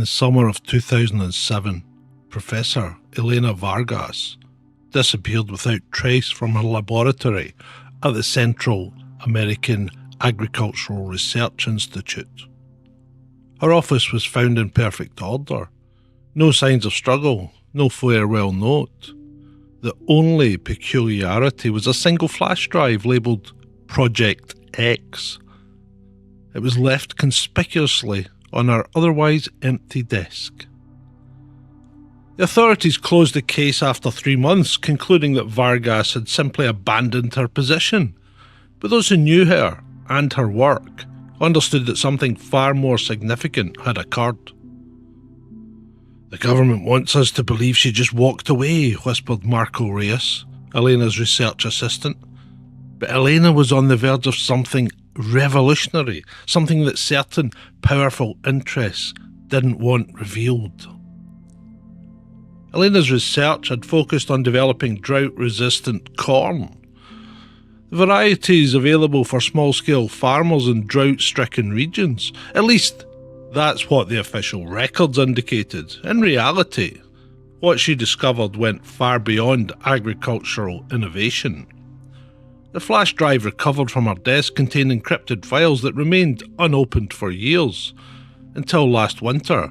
the summer of 2007, Professor Elena Vargas disappeared without trace from her laboratory at the Central American Agricultural Research Institute. Her office was found in perfect order. No signs of struggle, no farewell note. The only peculiarity was a single flash drive labelled Project X. It was left conspicuously on her otherwise empty desk. The authorities closed the case after 3 months, concluding that Vargas had simply abandoned her position. But those who knew her and her work understood that something far more significant had occurred. "The government wants us to believe she just walked away," whispered Marco Reyes, Elena's research assistant. But Elena was on the verge of something revolutionary, something that certain powerful interests didn't want revealed. Elena's research had focused on developing drought-resistant corn. The varieties available for small-scale farmers in drought-stricken regions. At least, that's what the official records indicated. In reality, what she discovered went far beyond agricultural innovation. The flash drive recovered from her desk contained encrypted files that remained unopened for years, until last winter,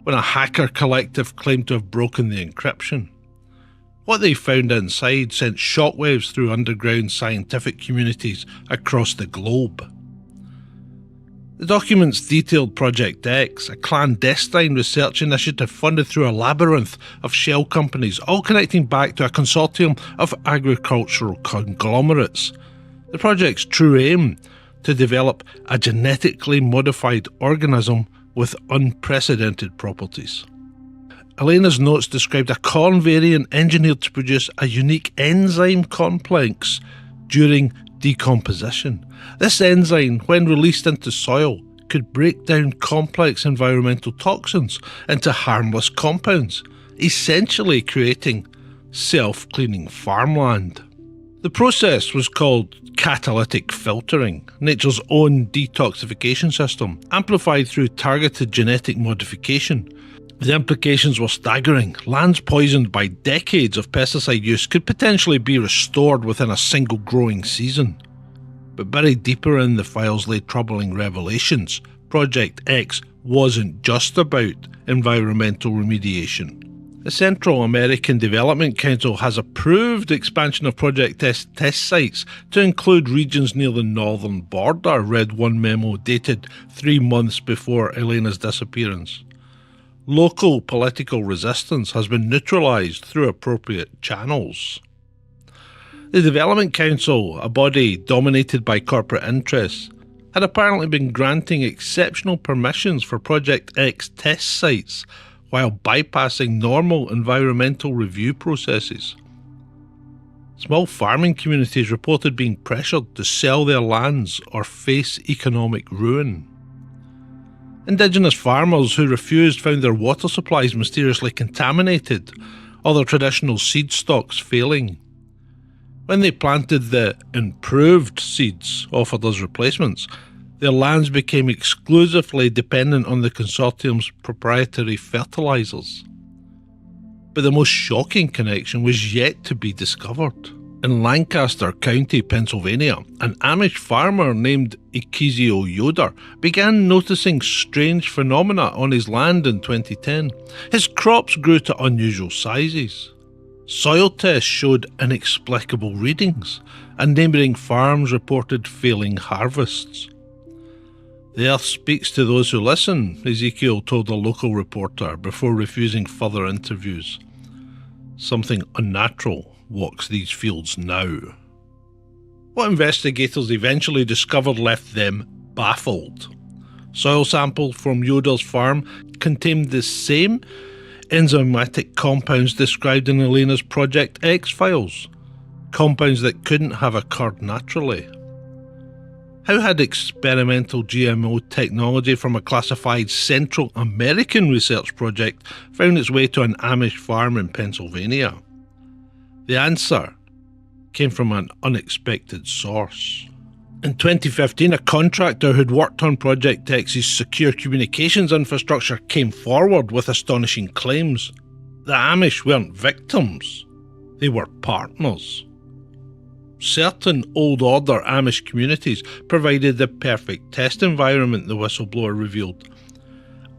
when a hacker collective claimed to have broken the encryption. What they found inside sent shockwaves through underground scientific communities across the globe. The documents detailed Project X, a clandestine research initiative funded through a labyrinth of shell companies, all connecting back to a consortium of agricultural conglomerates. The project's true aim: to develop a genetically modified organism with unprecedented properties. Elena's notes described a corn variant engineered to produce a unique enzyme complex during decomposition. This enzyme, when released into soil, could break down complex environmental toxins into harmless compounds, essentially creating self-cleaning farmland. The process was called catalytic filtering, nature's own detoxification system, amplified through targeted genetic modification. The implications were staggering. Lands poisoned by decades of pesticide use could potentially be restored within a single growing season. But buried deeper in the files lay troubling revelations. Project X wasn't just about environmental remediation. The Central American Development Council has approved expansion of Project X test sites to include regions near the northern border, read one memo dated 3 months before Elena's disappearance. Local political resistance has been neutralised through appropriate channels. The Development Council, a body dominated by corporate interests, had apparently been granting exceptional permissions for Project X test sites while bypassing normal environmental review processes. Small farming communities reported being pressured to sell their lands or face economic ruin. Indigenous farmers who refused found their water supplies mysteriously contaminated, or their traditional seed stocks failing. When they planted the improved seeds offered as replacements, their lands became exclusively dependent on the consortium's proprietary fertilisers. But the most shocking connection was yet to be discovered. In Lancaster County, Pennsylvania, an Amish farmer named Ikizio Yoder began noticing strange phenomena on his land in 2010. His crops grew to unusual sizes. Soil tests showed inexplicable readings, and neighbouring farms reported failing harvests. "The earth speaks to those who listen," Ezekiel told a local reporter before refusing further interviews. "Something unnatural walks these fields now." What investigators eventually discovered left them baffled. Soil samples from Yoder's farm contained the same enzymatic compounds described in Elena's Project X files, compounds that couldn't have occurred naturally. How had experimental GMO technology from a classified Central American research project found its way to an Amish farm in Pennsylvania? The answer came from an unexpected source. In 2015, a contractor who'd worked on Project X's secure communications infrastructure came forward with astonishing claims. The Amish weren't victims, they were partners. Certain old order Amish communities provided the perfect test environment, the whistleblower revealed.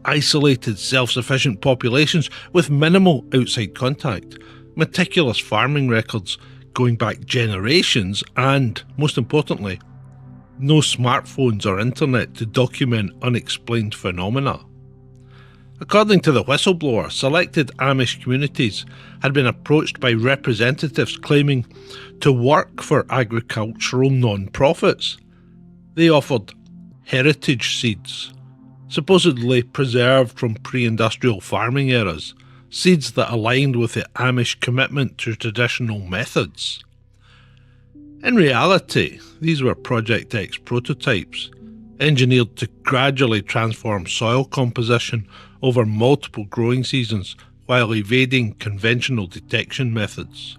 Isolated, self-sufficient populations with minimal outside contact, meticulous farming records going back generations, and, most importantly, no smartphones or internet to document unexplained phenomena. According to the whistleblower, selected Amish communities had been approached by representatives claiming to work for agricultural non-profits. They offered heritage seeds, supposedly preserved from pre-industrial farming eras, seeds that aligned with the Amish commitment to traditional methods. In reality, these were Project X prototypes, engineered to gradually transform soil composition over multiple growing seasons while evading conventional detection methods.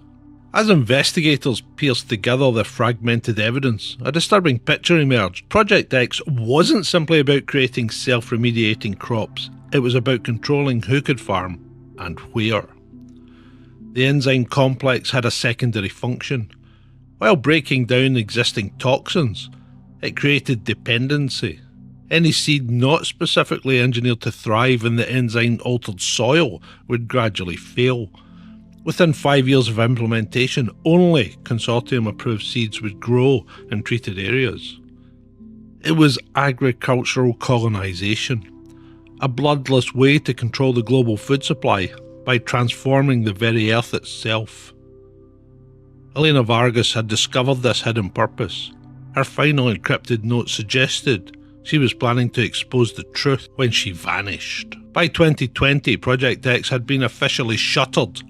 As investigators pieced together the fragmented evidence, a disturbing picture emerged. Project X wasn't simply about creating self-remediating crops, it was about controlling who could farm and where. The enzyme complex had a secondary function. While breaking down existing toxins, it created dependency. Any seed not specifically engineered to thrive in the enzyme-altered soil would gradually fail. Within 5 years of implementation, only consortium-approved seeds would grow in treated areas. It was agricultural colonisation, a bloodless way to control the global food supply by transforming the very earth itself. Elena Vargas had discovered this hidden purpose. Her final encrypted note suggested she was planning to expose the truth when she vanished. By 2020, Project X had been officially shuttered,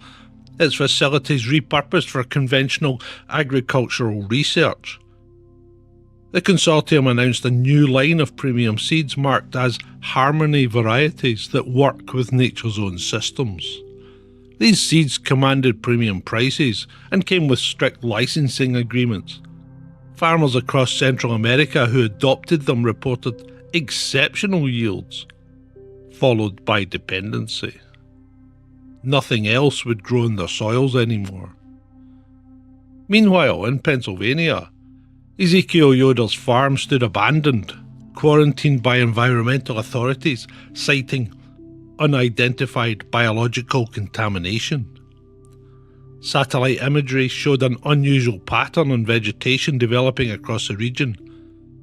its facilities repurposed for conventional agricultural research. The consortium announced a new line of premium seeds marked as Harmony varieties that work with nature's own systems. These seeds commanded premium prices and came with strict licensing agreements. Farmers across Central America who adopted them reported exceptional yields, followed by dependency. Nothing else would grow in their soils anymore. Meanwhile, in Pennsylvania, Ezekiel Yoder's farm stood abandoned, quarantined by environmental authorities, citing unidentified biological contamination. Satellite imagery showed an unusual pattern in vegetation developing across the region,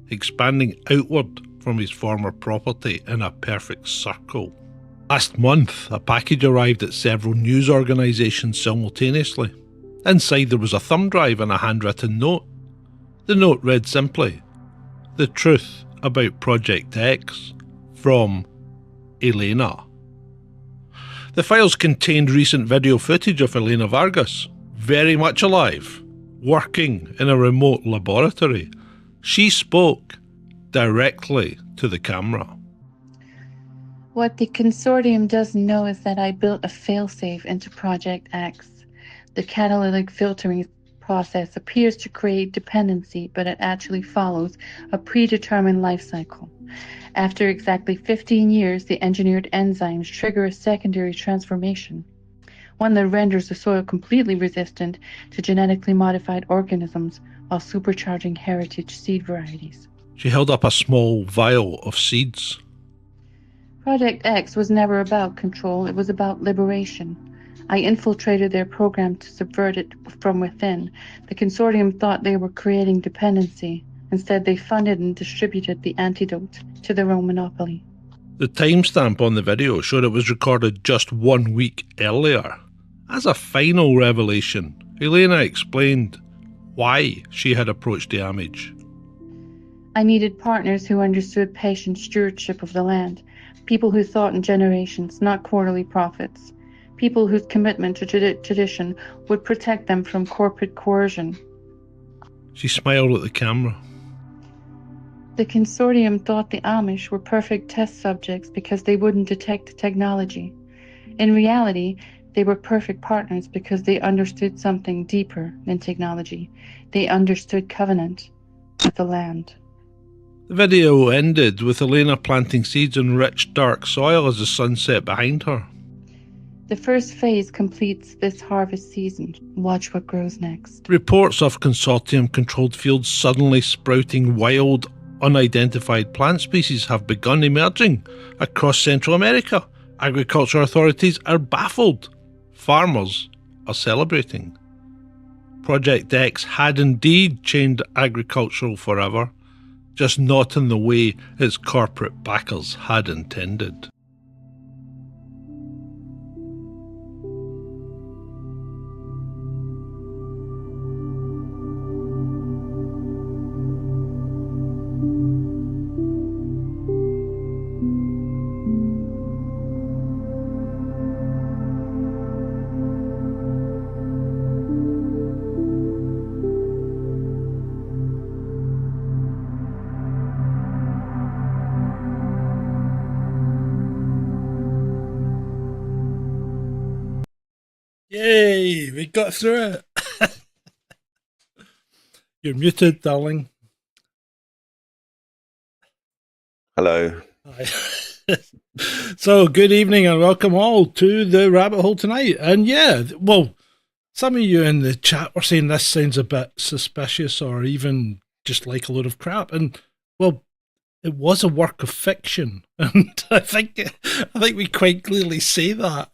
expanding outward from his former property in a perfect circle. Last month, a package arrived at several news organisations simultaneously. Inside there was a thumb drive and a handwritten note. The note read simply, "The truth about Project X, from Elena." The files contained recent video footage of Elena Vargas, very much alive, working in a remote laboratory. She spoke directly to the camera. What the consortium doesn't know is that I built a failsafe into Project X. The catalytic filtering process appears to create dependency, but it actually follows a predetermined life cycle. After exactly 15 years, the engineered enzymes trigger a secondary transformation, one that renders the soil completely resistant to genetically modified organisms while supercharging heritage seed varieties. She held up a small vial of seeds. Project X was never about control, it was about liberation. I infiltrated their program to subvert it from within. The consortium thought they were creating dependency. Instead, they funded and distributed the antidote to their own monopoly. The timestamp on the video showed it was recorded just 1 week earlier. As a final revelation, Elena explained why she had approached the Amish. I needed partners who understood patient stewardship of the land, people who thought in generations, not quarterly profits, people whose commitment to tradition would protect them from corporate coercion. She smiled at the camera. The consortium thought the Amish were perfect test subjects because they wouldn't detect the technology. In reality, they were perfect partners because they understood something deeper than technology. They understood covenant. of the land. The video ended with Elena planting seeds in rich, dark soil as the sun set behind her. The first phase completes this harvest season. Watch what grows next. Reports of consortium-controlled fields suddenly sprouting wild, unidentified plant species have begun emerging across Central America. Agriculture authorities are baffled. Farmers are celebrating. Project X had indeed changed agricultural forever, just not in the way its corporate backers had intended. Yay, we got through it. You're muted, darling. Hello. Hi. So, good evening and welcome all to the rabbit hole tonight. And yeah, well, some of you in the chat were saying this sounds a bit suspicious or even just like a load of crap. And well, it was a work of fiction. And I think we quite clearly say that.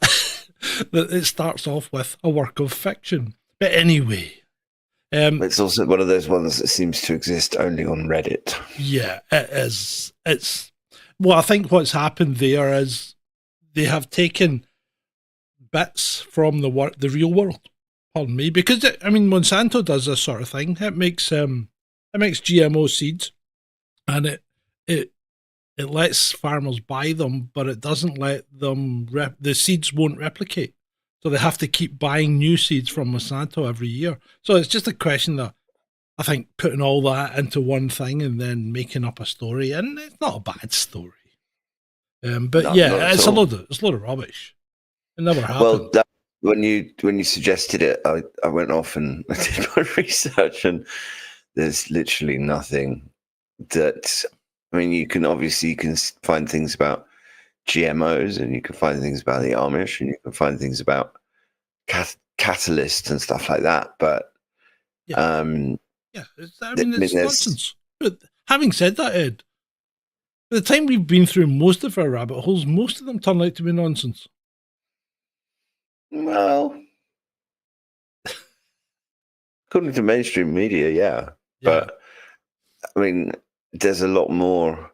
That it starts off with a work of fiction. But anyway. It's also one of those ones that seems to exist only on Reddit. Yeah, it is. Well, I think what's happened there is they have taken bits from the real world. Pardon me, because Monsanto does this sort of thing. It makes GMO seeds, and it lets farmers buy them, but it doesn't let them. The seeds won't replicate, so they have to keep buying new seeds from Monsanto every year. So it's just a question that I think putting all that into one thing and then making up a story, and it's not a bad story. But no, yeah, it's a load of rubbish. It never happened. Well, when you suggested it, I went off and I did my research, and there's literally nothing that. I mean, you can find things about GMOs, and you can find things about the Amish, and you can find things about catalysts and stuff like that. But it's nonsense. But having said that, Ed, by the time we've been through most of our rabbit holes, most of them turn out to be nonsense. Well, according to mainstream media, yeah. But I mean, there's a lot more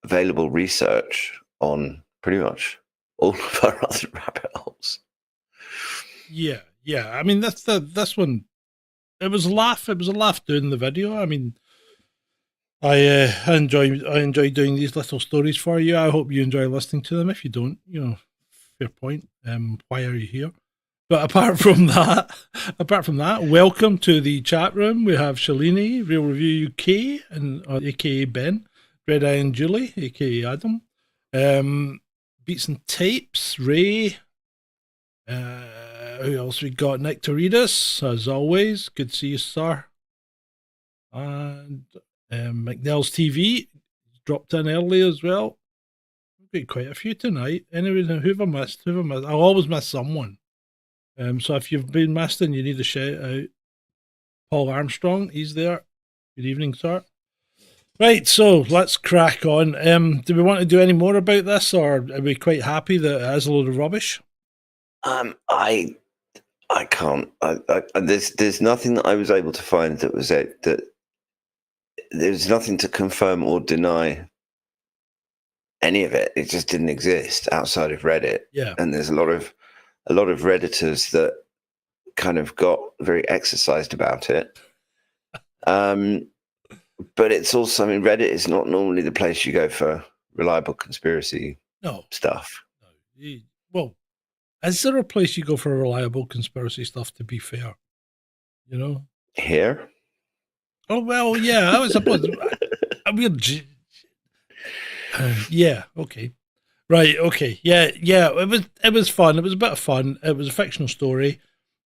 available research on pretty much all of our other rabbit holes. Yeah. I mean, this one. It was a laugh. It was a laugh doing the video. I mean, I enjoy doing these little stories for you. I hope you enjoy listening to them. If you don't, fair point. Why are you here? But apart from that, welcome to the chat room. We have Shalini, Real Review UK, and aka Ben, Red Eye and Julie, aka Adam, Beats and Tapes, Ray. Who else we got? Nick Toridas, as always. Good to see you, sir. And McNell's TV dropped in early as well. We've got quite a few tonight. Anyway, who have I missed? I'll always miss someone. So if you've been missed and you need a shout out, Paul Armstrong, he's there. Good evening, sir. Right, so let's crack on. Do we want to do any more about this, or are we quite happy that it is a load of rubbish? I can't. There's nothing that I was able to find that was it. That there's nothing to confirm or deny any of it. It just didn't exist outside of Reddit. Yeah, and there's a lot of Redditors that kind of got very exercised about it. But it's also, Reddit is not normally the place you go for reliable conspiracy stuff. No. Well, is there a place you go for reliable conspiracy stuff, to be fair? Here? Oh, well, yeah, I suppose. Yeah, okay. Right, okay. Yeah, it was fun. It was a bit of fun. It was a fictional story.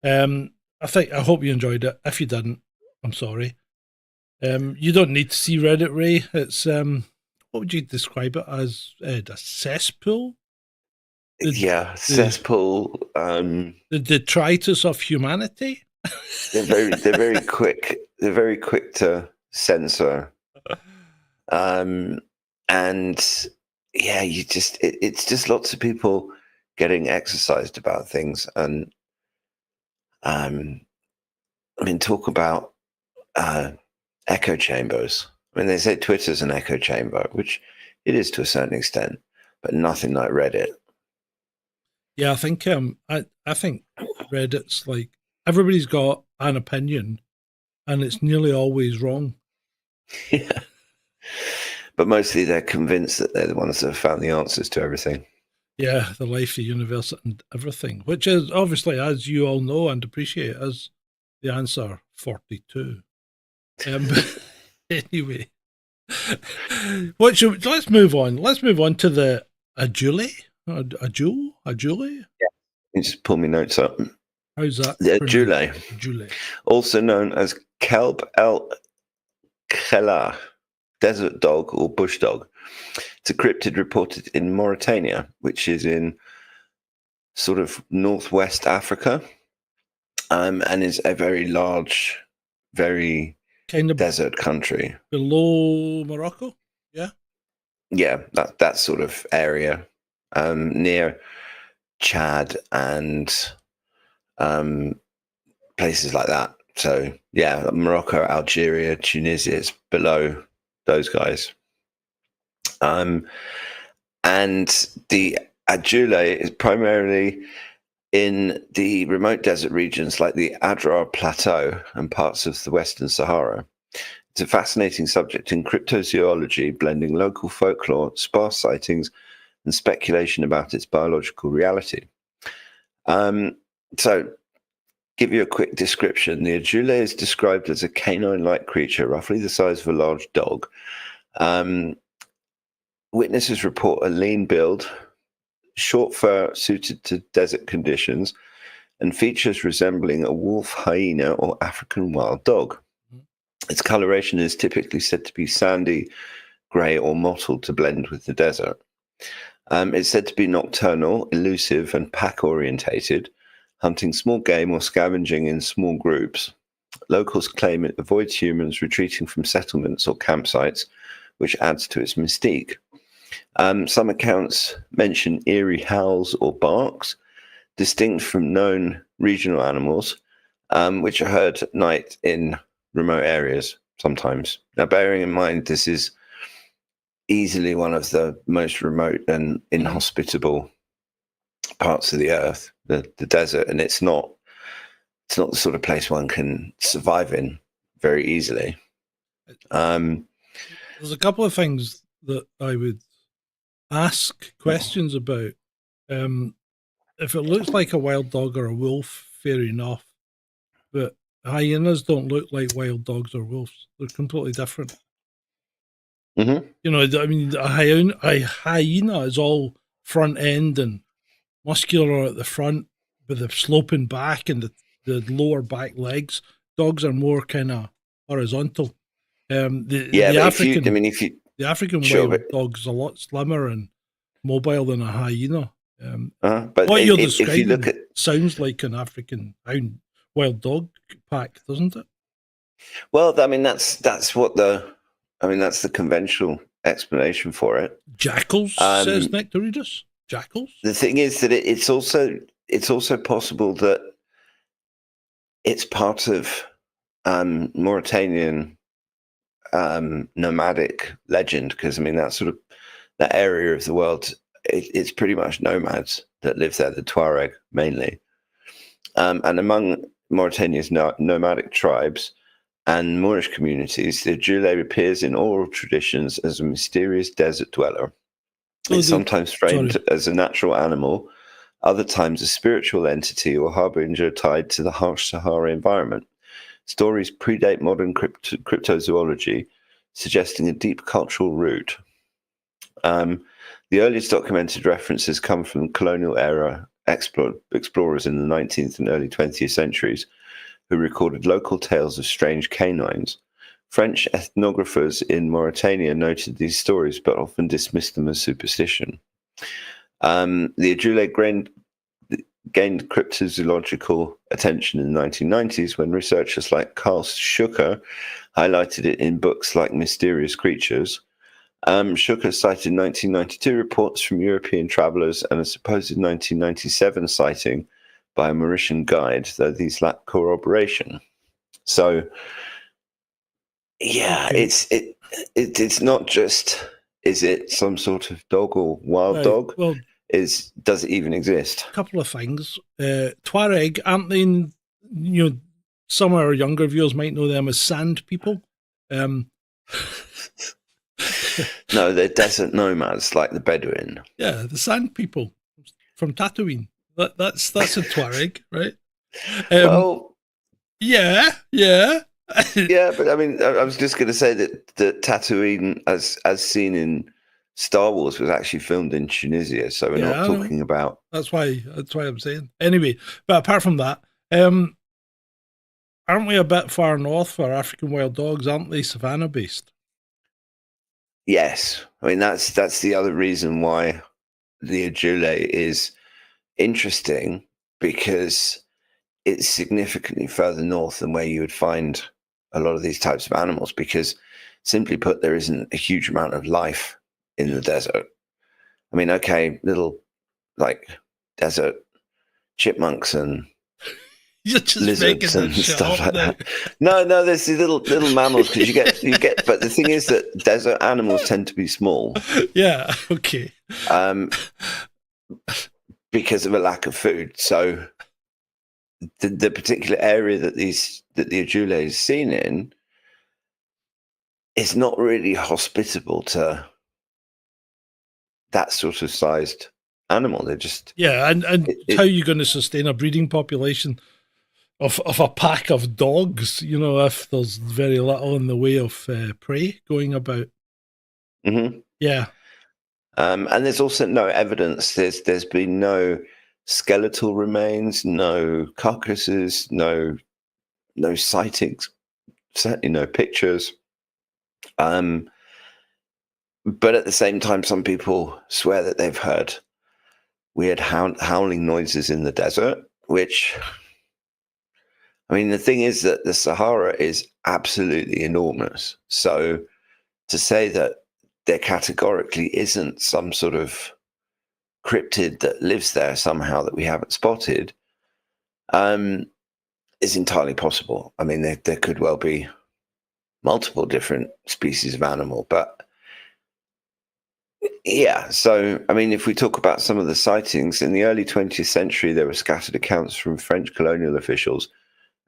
I hope you enjoyed it. If you didn't, I'm sorry. You don't need to see Reddit, Ray. It's what would you describe it as? A cesspool? Cesspool. The detritus of humanity. They're very quick. They're very quick to censor. And yeah, it's just lots of people getting exercised about things. And I mean, talk about echo chambers. I mean, they say Twitter's an echo chamber, which it is to a certain extent, but nothing like Reddit. Yeah, I think I think Reddit's like everybody's got an opinion, and it's nearly always wrong. Yeah, but mostly they're convinced that they're the ones that have found the answers to everything. Yeah, the life, the universe, and everything, which is obviously, as you all know and appreciate, is the answer 42. Anyway, let's move on. Let's move on to the Adjulé. Adjulé? Yeah. You just pull me notes up. How's that? The Adjulé. Adjulé. Also known as Kelb el Khelah, desert dog or bush dog. It's a cryptid reported in Mauritania, which is in sort of northwest Africa, and is a very large, very kind of desert country. Below Morocco? Yeah? Yeah, that sort of area, near Chad and places like that. So yeah, Morocco, Algeria, Tunisia, it's below those guys. And the Adjulé is primarily in the remote desert regions like the Adrar Plateau and parts of the Western Sahara. It's a fascinating subject in cryptozoology, blending local folklore, sparse sightings, and speculation about its biological reality. So, give you a quick description. The Adjulé is described as a canine-like creature, roughly the size of a large dog. Witnesses report a lean build, short fur suited to desert conditions, and features resembling a wolf, hyena, or African wild dog. Its coloration is typically said to be sandy, grey, or mottled to blend with the desert. It's said to be nocturnal, elusive, and pack-orientated, hunting small game or scavenging in small groups. Locals claim it avoids humans retreating from settlements or campsites, which adds to its mystique. Some accounts mention eerie howls or barks, distinct from known regional animals, which are heard at night in remote areas sometimes. Now, bearing in mind, this is easily one of the most remote and inhospitable parts of the earth, the desert, and it's not the sort of place one can survive in very easily. There's a couple of things that I would ask questions about. If it looks like a wild dog or a wolf, fair enough, but hyenas don't look like wild dogs or wolves. They're completely different. Mm-hmm. You know, I mean, a hyena is all front end and muscular at the front with the sloping back and the lower back legs. Dogs are more kind of horizontal. The African wild dog's a lot slimmer and mobile than a hyena. But what you're describing sounds like an African wild dog pack, doesn't it? Well, I mean that's the conventional explanation for it. Jackals, says Nectaridus. Jackals. The thing is that it's also possible that it's part of Mauritanian nomadic legend, because I mean that area of the world, it's pretty much nomads that live there, the Tuareg mainly, and among Mauritania's nomadic tribes and Moorish communities, the Adjulé appears in oral traditions as a mysterious desert dweller. It's sometimes framed as a natural animal, other times a spiritual entity or harbinger tied to the harsh Sahara environment. Stories predate modern cryptozoology, suggesting a deep cultural root. The earliest documented references come from colonial-era explorers in the 19th and early 20th centuries, who recorded local tales of strange canines, French ethnographers in Mauritania noted these stories, but often dismissed them as superstition. The Adjulé gained cryptozoological attention in the 1990s when researchers like Carl Schucker highlighted it in books like Mysterious Creatures. Schucker cited 1992 reports from European travelers and a supposed 1997 sighting by a Mauritian guide, though these lack corroboration. So, yeah, it's not just, is it some sort of dog or wild dog? Well, does it even exist? A couple of things. Tuareg, aren't they? Some of our younger viewers might know them as sand people. No, they're desert nomads like the Bedouin. Yeah, the sand people from Tatooine. That's a Tuareg, right? Well, yeah. Yeah, but I mean, I was just going to say that Tatooine, as seen in Star Wars, was actually filmed in Tunisia, so we're not talking about. That's why I'm saying. Anyway, but apart from that, aren't we a bit far north for African wild dogs? Aren't they savannah based? Yes, I mean that's the other reason why the Adjulé is interesting, because it's significantly further north than where you would find a lot of these types of animals, because simply put, there isn't a huge amount of life in the desert. I mean, okay, little like desert chipmunks and lizards and stuff like that. No, there's these little mammals, because you get. But the thing is that desert animals tend to be small. Yeah. Okay. Because of a lack of food. So the particular area that the Adjulé is seen in is not really hospitable to that sort of sized animal. They're just and how are you going to sustain a breeding population of a pack of dogs? If there's very little in the way of prey going about. Mm-hmm. Yeah. And there's also no evidence. There's been no skeletal remains, no carcasses, no sightings, certainly no pictures. But at the same time, some people swear that they've heard weird howling noises in the desert, which, I mean, the thing is that the Sahara is absolutely enormous. So to say that there categorically isn't some sort of cryptid that lives there somehow that we haven't spotted is entirely possible. I mean, there could well be multiple different species of animal, but yeah. So, I mean, if we talk about some of the sightings, in the early 20th century, there were scattered accounts from French colonial officials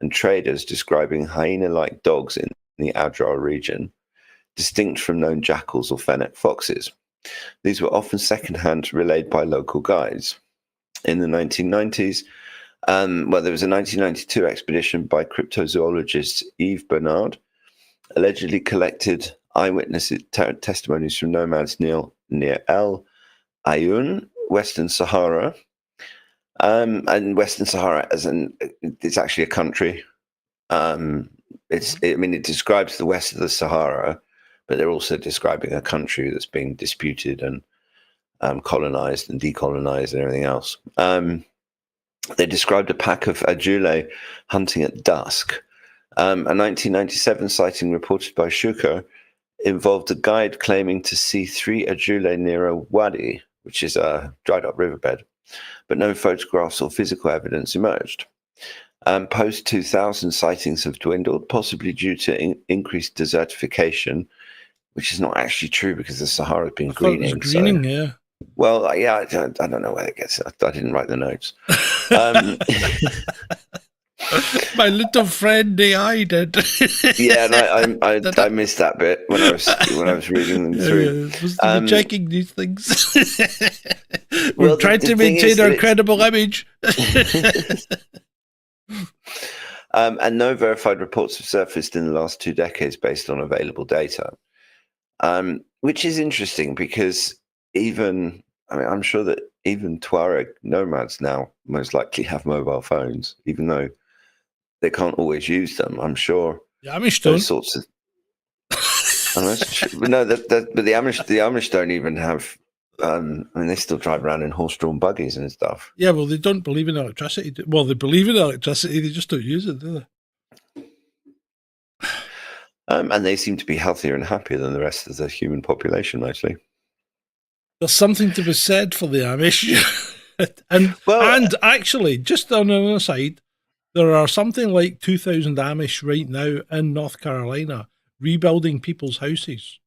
and traders describing hyena-like dogs in the Adjulé region, distinct from known jackals or fennec foxes. These were often secondhand relayed by local guides. In the 1990s, there was a 1992 expedition by cryptozoologist Yves Bernard, allegedly collected eyewitness testimonies from nomads near El Ayoun, Western Sahara. And Western Sahara it's actually a country. It describes the west of the Sahara, but they're also describing a country that's being disputed and colonized and decolonized and everything else. They described a pack of Adjulé hunting at dusk. A 1997 sighting reported by Schucker involved a guide claiming to see 3 Adjulé near a wadi, which is a dried up riverbed, but no photographs or physical evidence emerged. Post-2000 sightings have dwindled, possibly due to increased desertification, which is not actually true because the Sahara has been greening. Yeah. Well, yeah, I don't know where it gets. I didn't write the notes. My little friend, I did. Yeah, and I missed that bit when I was reading them through. Checking these things. We're trying to maintain our credible image. And no verified reports have surfaced in the last 2 decades based on available data, which is interesting because I'm sure that even Tuareg nomads now most likely have mobile phones, even though they can't always use them. I'm sure the Amish those sorts of No, but the Amish don't even have. I mean, they still drive around in horse-drawn buggies and stuff. Yeah, well, they don't believe in electricity. Well, they believe in electricity, they just don't use it, do they? And they seem to be healthier and happier than the rest of the human population, mostly. There's something to be said for the Amish. and actually, just on the other side, there are something like 2,000 Amish right now in North Carolina rebuilding people's houses.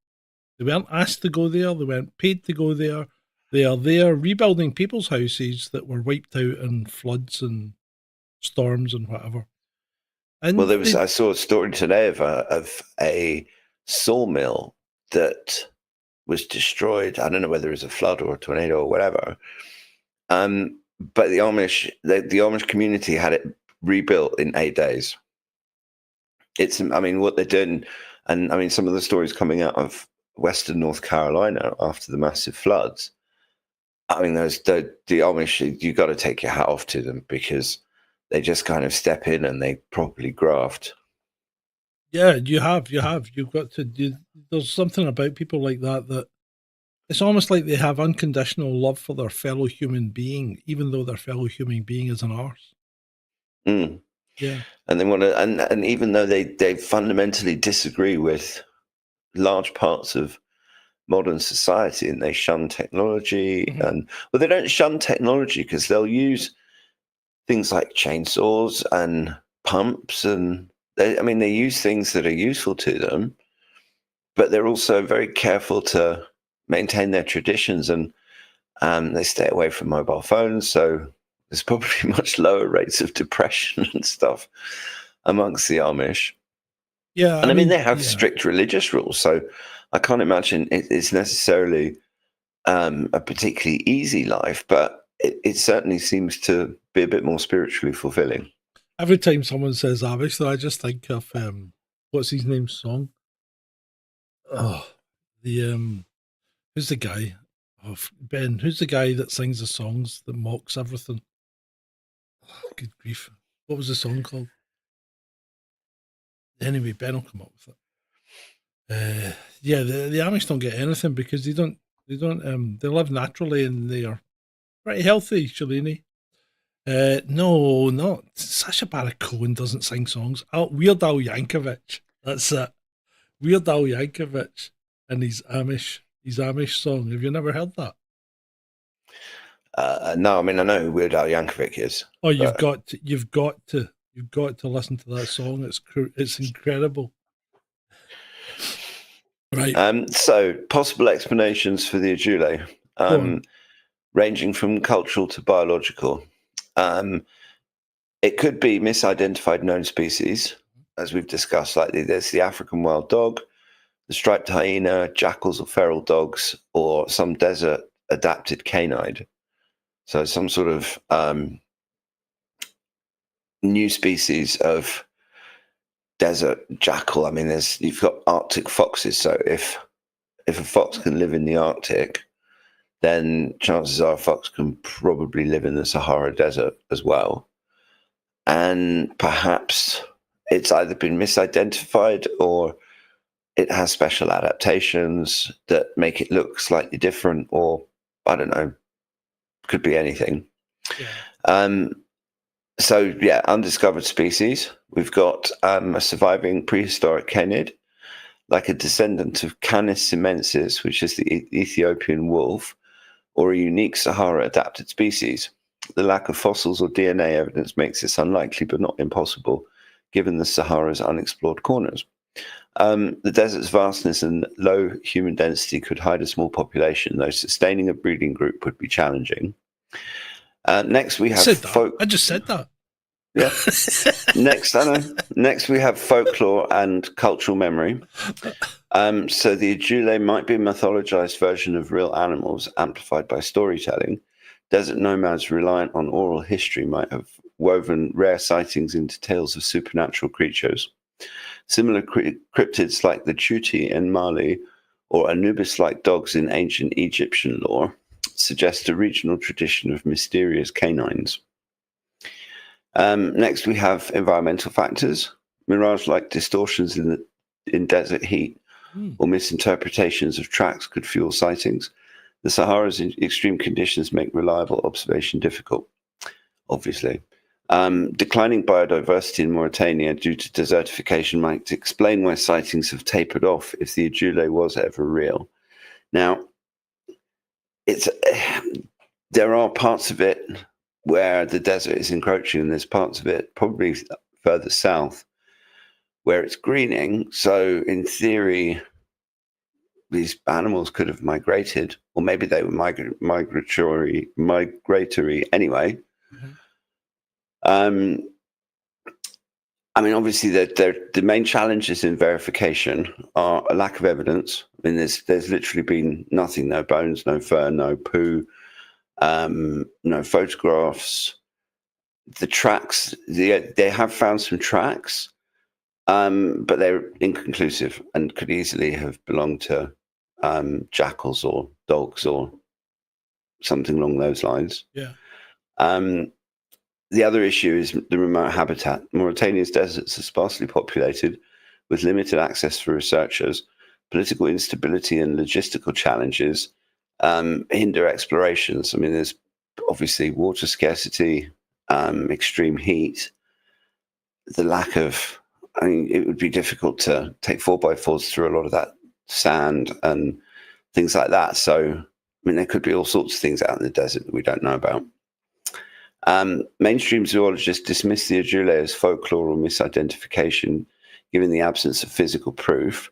They weren't asked to go there. They weren't paid to go there. They are there rebuilding people's houses that were wiped out in floods and storms and whatever. And well, I saw a story today of a sawmill that was destroyed. I don't know whether it was a flood or a tornado or whatever. But the Amish community had it rebuilt in 8 days. What they're doing, and some of the stories coming out of Western North Carolina after the massive floods. The Amish, you got to take your hat off to them, because they just kind of step in and they properly graft. Yeah, you have. You've got to. There's something about people like that it's almost like they have unconditional love for their fellow human being, even though their fellow human being is an arse. Mm. Yeah, and they want to, and even though they fundamentally disagree with large parts of modern society, and they shun technology, and they don't shun technology because they'll use things like chainsaws and pumps, and they use things that are useful to them, but they're also very careful to maintain their traditions, and they stay away from mobile phones. So there's probably much lower rates of depression and stuff amongst the Amish. Yeah, and they have strict religious rules, so I can't imagine it's necessarily a particularly easy life, but it certainly seems to be a bit more spiritually fulfilling. Every time someone says Amish, though, I just think of what's his name's song? Oh, who's the guy? Oh, Ben. Who's the guy that sings the songs that mocks everything? Oh, good grief! What was the song called? Anyway, Ben will come up with it. Yeah, the Amish don't get anything because they live naturally and they are pretty healthy, Shalini. No, not Sacha Baron Cohen doesn't sing songs. Weird Al Yankovic. That's it. Weird Al Yankovic and his Amish song. Have you never heard that? No, I know who Weird Al Yankovic is. Oh, you've got to listen to that song. It's incredible. Right. So possible explanations for the Adjulé, ranging from cultural to biological. It could be misidentified known species, as we've discussed. Like there's the African wild dog, the striped hyena, jackals or feral dogs, or some desert adapted canine. So some sort of new species of desert jackal. You've got Arctic foxes. So if a fox can live in the Arctic, then chances are a fox can probably live in the Sahara Desert as well. And perhaps it's either been misidentified or it has special adaptations that make it look slightly different, or I don't know, could be anything. Yeah. Undiscovered species. We've got a surviving prehistoric canid, like a descendant of Canis simensis, which is the Ethiopian wolf, or a unique Sahara-adapted species. The lack of fossils or DNA evidence makes this unlikely, but not impossible, given the Sahara's unexplored corners. The desert's vastness and low human density could hide a small population, though sustaining a breeding group would be challenging. Next, we have I just said that. Yeah. Next, we have folklore and cultural memory. So the Adjulé might be a mythologized version of real animals amplified by storytelling. Desert nomads reliant on oral history might have woven rare sightings into tales of supernatural creatures. Similar cryptids like the Chuti in Mali or Anubis-like dogs in ancient Egyptian lore suggest a regional tradition of mysterious canines. Next, we have environmental factors. Mirage-like distortions in desert heat or misinterpretations of tracks could fuel sightings. The Sahara's extreme conditions make reliable observation difficult, obviously. Declining biodiversity in Mauritania due to desertification might explain why sightings have tapered off if the Adjulé was ever real. Now, there are parts of it where the desert is encroaching, and there's parts of it, probably further south, where it's greening. So in theory, these animals could have migrated, or maybe they were migratory anyway. I mean, obviously, the main challenges in verification are a lack of evidence. I mean, there's literally been nothing: no bones, no fur, no poo, no photographs. The tracks, they have found some tracks, but they're inconclusive and could easily have belonged to jackals or dogs or something along those lines. Yeah. The other issue is the remote habitat. Mauritania's deserts are sparsely populated with limited access for researchers. Political instability and logistical challenges hinder explorations. I mean, there's obviously water scarcity, extreme heat, the lack of, I mean, it would be difficult to take 4x4s through a lot of that sand and things like that. So, I mean, there could be all sorts of things out in the desert that we don't know about. Mainstream zoologists dismiss the Adjulé as folklore or misidentification, given the absence of physical proof.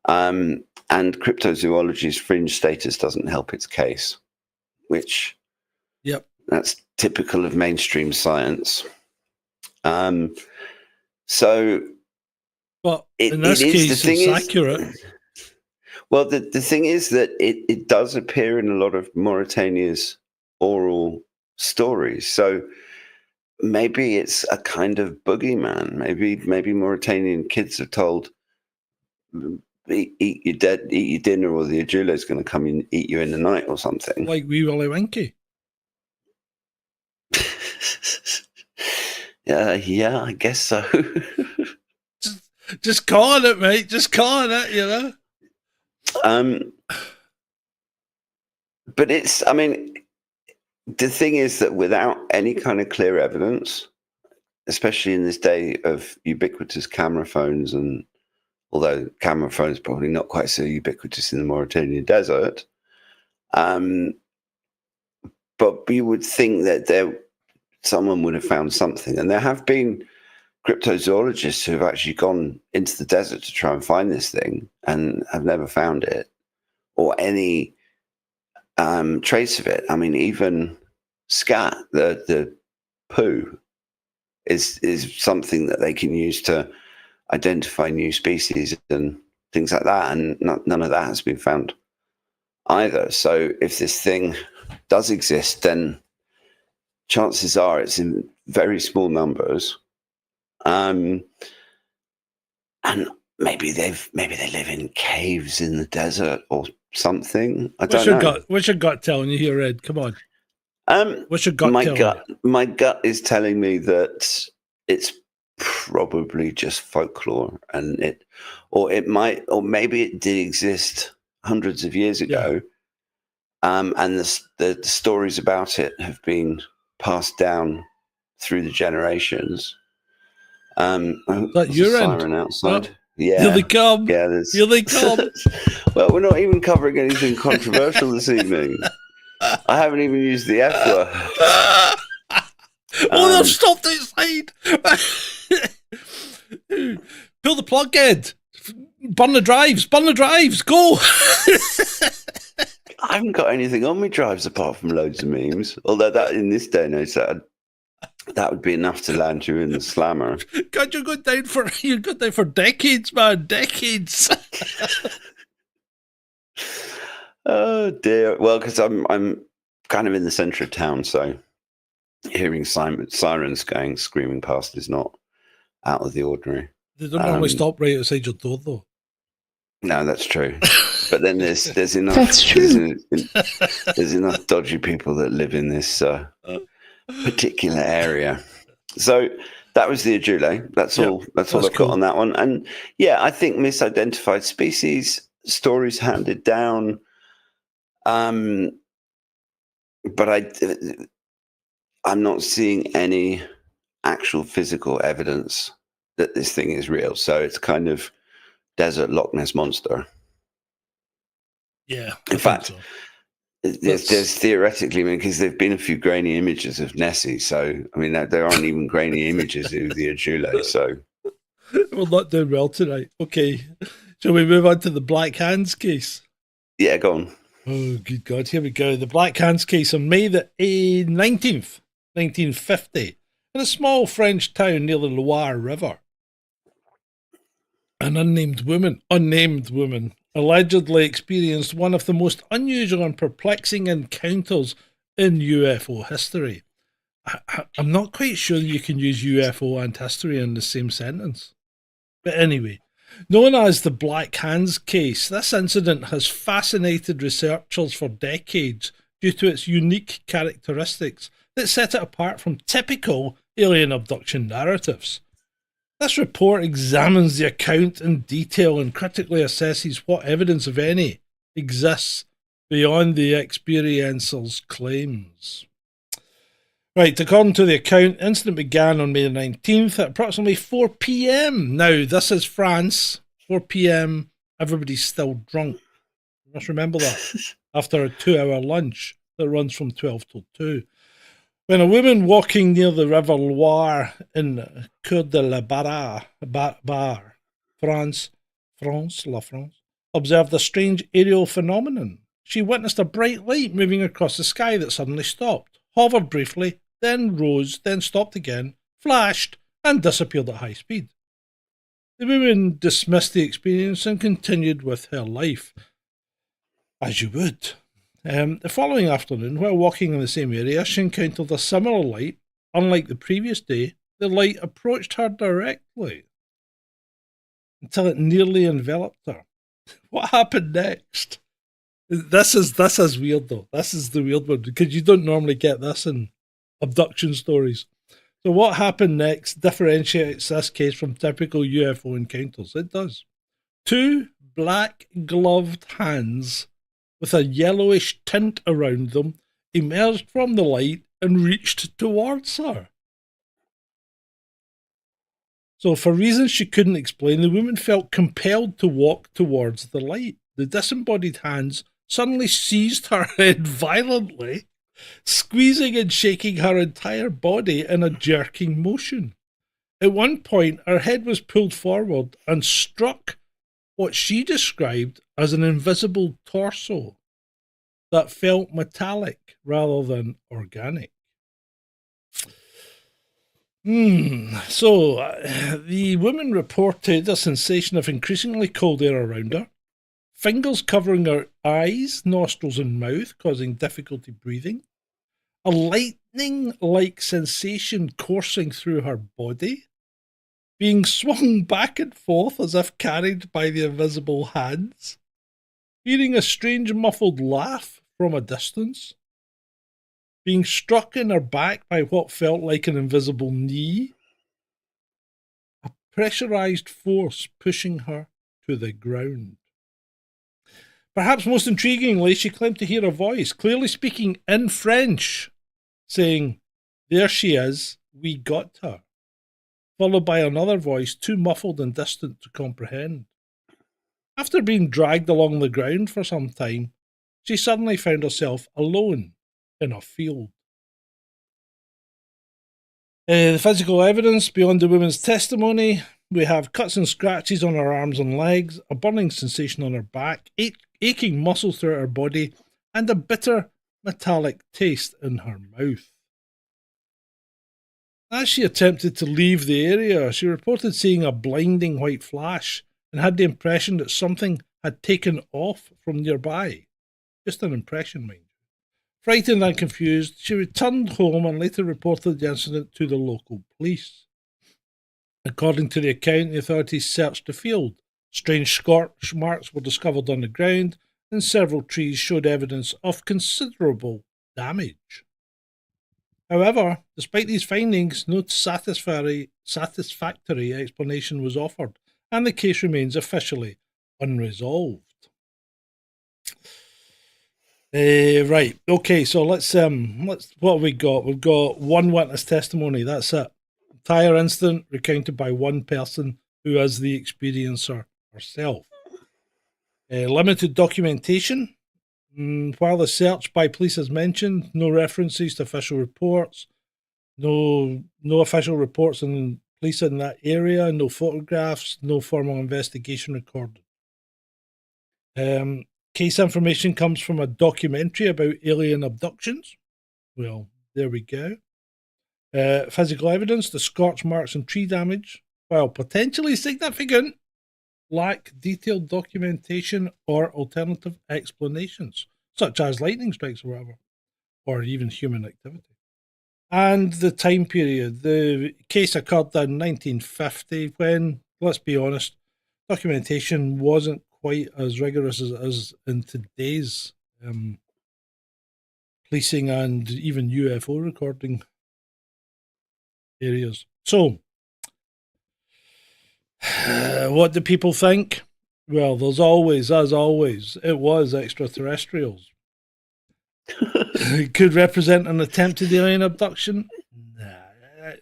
And cryptozoology's fringe status doesn't help its case, which that's typical of mainstream science. So, but in this case, it's accurate. Well, the thing is that it does appear in a lot of Mauritania's oral stories. So maybe it's a kind of boogeyman. Maybe Mauritanian kids are told, eat your dinner, or the Adjulé is going to come and eat you in the night or something. Like Wee Willie Winkie. Yeah, I guess so. just calling it, mate. Just calling it, you know. But it's, I mean, the thing is that without any kind of clear evidence, especially in this day of ubiquitous camera phones, and although camera phones probably not quite so ubiquitous in the Mauritanian desert, but you would think that someone would have found something. And there have been cryptozoologists who have actually gone into the desert to try and find this thing and have never found it or any trace of it. I mean, even scat, the poo, is something that they can use to identify new species and things like that, and none of that has been found either. So if this thing does exist, then chances are it's in very small numbers, and maybe they live in caves in the desert or something. I don't know. What's your gut telling you here, Ed? Come on. What's your gut telling you? My gut is telling me that it's probably just folklore, and maybe it did exist hundreds of years ago, and the stories about it have been passed down through the generations. That you're siren outside. Oh, yeah, here they come. Yeah, here they come. Well, we're not even covering anything controversial this evening. I haven't even used the F word. They've stopped outside. Pull the plug, Ed. Burn the drives. Go. I haven't got anything on my drives apart from loads of memes. Although that in this day and age, that would be enough to land you in the slammer. God, you're going down for decades, man. Decades. Oh dear. Well, because I'm kind of in the centre of town, so hearing sirens screaming past is not out of the ordinary. They don't normally stop right outside your door, though. No, that's true. But then there's enough. That's true. There's enough dodgy people that live in this particular area. So that was the Adjulé. That's all I've got on that one. And yeah, I think misidentified species. stories handed down, but I'm not seeing any actual physical evidence that this thing is real. So it's kind of desert Loch Ness monster. Yeah. In fact, so. there's theoretically, I mean, because there've been a few grainy images of Nessie. So, I mean, there aren't even grainy images of the Adjulé. So, we're not doing well tonight. Okay. Shall we move on to the Black Hands case? yeah, go on. Oh, good God. Here we go. The Black Hands case on May the 19th, 1950, in a small French town near the Loire River. An unnamed woman, allegedly experienced one of the most unusual and perplexing encounters in UFO history. I'm not quite sure you can use UFO and history in the same sentence. But anyway, known as the Black Hands case, this incident has fascinated researchers for decades due to its unique characteristics that set it apart from typical alien abduction narratives. This report examines the account in detail and critically assesses what evidence, if any, exists beyond the experiencer's claims. Right, according to the account, the incident began on May the 19th at approximately 4 p.m. Now, this is France. 4 p.m, everybody's still drunk. You must remember that. After a 2-hour lunch that runs from 12 till 2. When a woman walking near the River Loire in Cour de la Barre, France, observed a strange aerial phenomenon. She witnessed a bright light moving across the sky that suddenly stopped, hovered briefly, then rose, then stopped again, flashed, and disappeared at high speed. The woman dismissed the experience and continued with her life. As you would. The following afternoon, while walking in the same area, she encountered a similar light. Unlike the previous day, the light approached her directly until it nearly enveloped her. What happened next? This is weird though. This is the weird one because you don't normally get this in abduction stories. So what happened next differentiates this case from typical UFO encounters. It does. 2 black gloved hands with a yellowish tint around them emerged from the light and reached towards her. So for reasons she couldn't explain, the woman felt compelled to walk towards the light. The disembodied hands suddenly seized her head violently, squeezing and shaking her entire body in a jerking motion. At one point, her head was pulled forward and struck what she described as an invisible torso that felt metallic rather than organic. So, the woman reported a sensation of increasingly cold air around her, fingers covering her eyes, nostrils, and mouth, causing difficulty breathing, a lightning-like sensation coursing through her body, being swung back and forth as if carried by the invisible hands, hearing a strange muffled laugh from a distance, being struck in her back by what felt like an invisible knee, a pressurized force pushing her to the ground. Perhaps most intriguingly, she claimed to hear a voice, clearly speaking in French, saying, "There she is, we got her," followed by another voice too muffled and distant to comprehend. After being dragged along the ground for some time, she suddenly found herself alone in a field. The physical evidence beyond the woman's testimony, we have cuts and scratches on her arms and legs, a burning sensation on her back, aching muscles throughout her body, and a bitter metallic taste in her mouth. As she attempted to leave the area, she reported seeing a blinding white flash and had the impression that something had taken off from nearby. Just an impression, mind you. Frightened and confused, she returned home and later reported the incident to the local police. According to the account, the authorities searched the field. Strange scorch marks were discovered on the ground, and several trees showed evidence of considerable damage. However, despite these findings, no satisfactory explanation was offered, and the case remains officially unresolved. Right. Okay. So let's what have we got? We've got one witness testimony. That's it. Entire incident recounted by one person who is the experiencer herself. Limited documentation. While the search by police is mentioned, no references to official reports, no official reports on police in that area, no photographs, no formal investigation recorded. Case information comes from a documentary about alien abductions. Well, there we go. Physical evidence, the scorch marks and tree damage, while potentially significant, lack detailed documentation or alternative explanations, such as lightning strikes or whatever, or even human activity. And the time period. The case occurred in 1950 when, let's be honest, documentation wasn't quite as rigorous as it is in today's policing and even UFO recording areas. So, what do people think? Well, there's always, as always, it was extraterrestrials. It could represent an attempted alien abduction. Nah.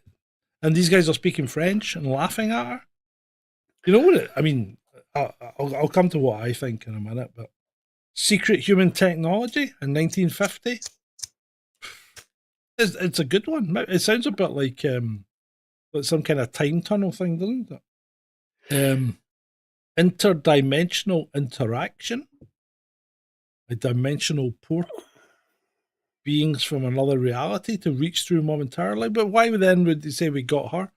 And these guys are speaking French and laughing at her. You know what? I mean, I'll come to what I think in a minute, but secret human technology in 1950. It's a good one. It sounds a bit like some kind of time tunnel thing, doesn't it? Interdimensional interaction, a dimensional portal, beings from another reality to reach through momentarily. But why then would they say we got her?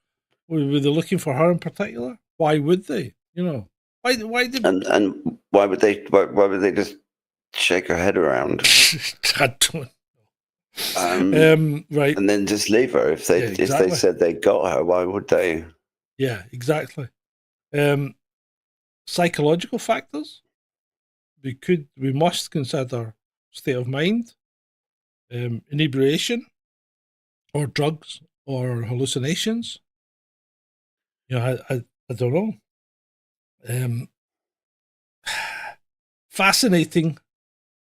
Were they looking for her in particular? Why would they? You know, why did and why would they just shake her head around? I don't. Right, and then just leave her if they if they said they got her. Why would they? Yeah, exactly. Psychological factors. We must consider state of mind, inebriation, or drugs, or hallucinations. You know, I don't know. Fascinating,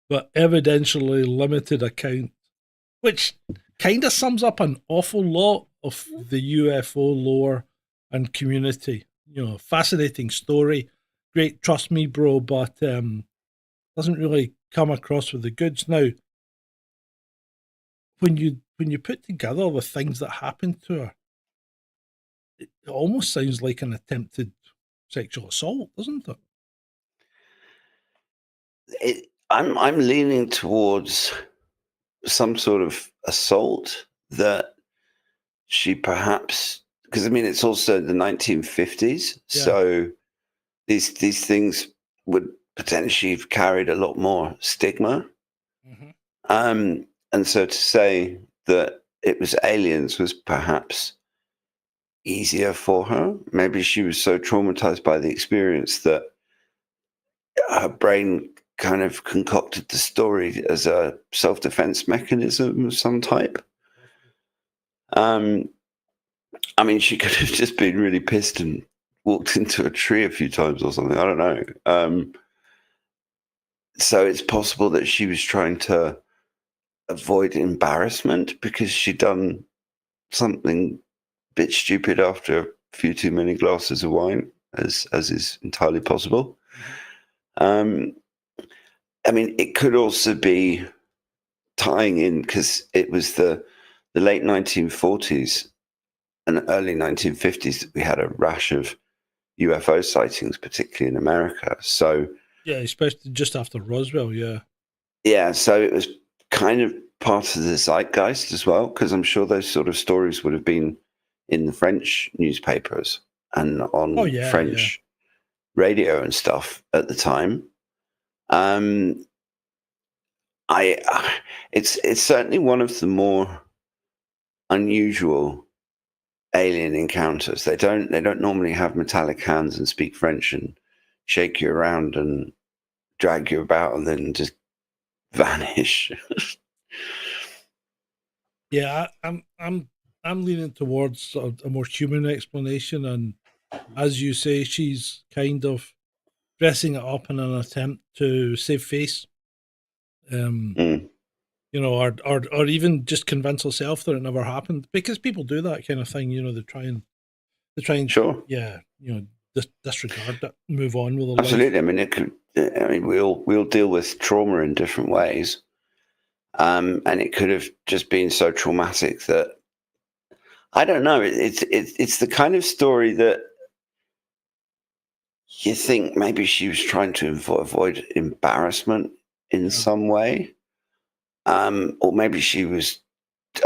but evidentially limited account, which kind of sums up an awful lot of the UFO lore and community. You know, fascinating story, great, trust me, bro, but doesn't really come across with the goods. Now, when you put together the things that happened to her, it almost sounds like an attempted sexual assault, doesn't it? I'm leaning towards some sort of assault that she perhaps, because I mean it's also the 1950s, so these things would potentially have carried a lot more stigma. Mm-hmm. And so to say that it was aliens was perhaps easier for her. Maybe she was so traumatized by the experience that her brain kind of concocted the story as a self-defense mechanism of some type. I mean, she could have just been really pissed and walked into a tree a few times or something. I don't know. So it's possible that she was trying to avoid embarrassment because she'd done something a bit stupid after a few too many glasses of wine, as is entirely possible. I mean, it could also be tying in because it was the late 1940s and early 1950s that we had a rash of UFO sightings, particularly in America. So yeah, especially just after Roswell. Yeah, so it was kind of part of the zeitgeist as well, because I'm sure those sort of stories would have been in the French newspapers and on French radio and stuff at the time. It's certainly one of the more unusual alien encounters. They don't normally have metallic hands and speak French and shake you around and drag you about and then just vanish. Yeah, I'm leaning towards a more human explanation, and as you say, she's kind of dressing it up in an attempt to save face. Mm. You know, or even just convince herself that it never happened, because people do that kind of thing. You know, they try and Sure. yeah, you know, disregard that, move on with their life. Absolutely. I mean, it could. I mean, we'll deal with trauma in different ways, and it could have just been so traumatic that I don't know. It's the kind of story that you think maybe she was trying to avoid embarrassment in some way, or maybe she was.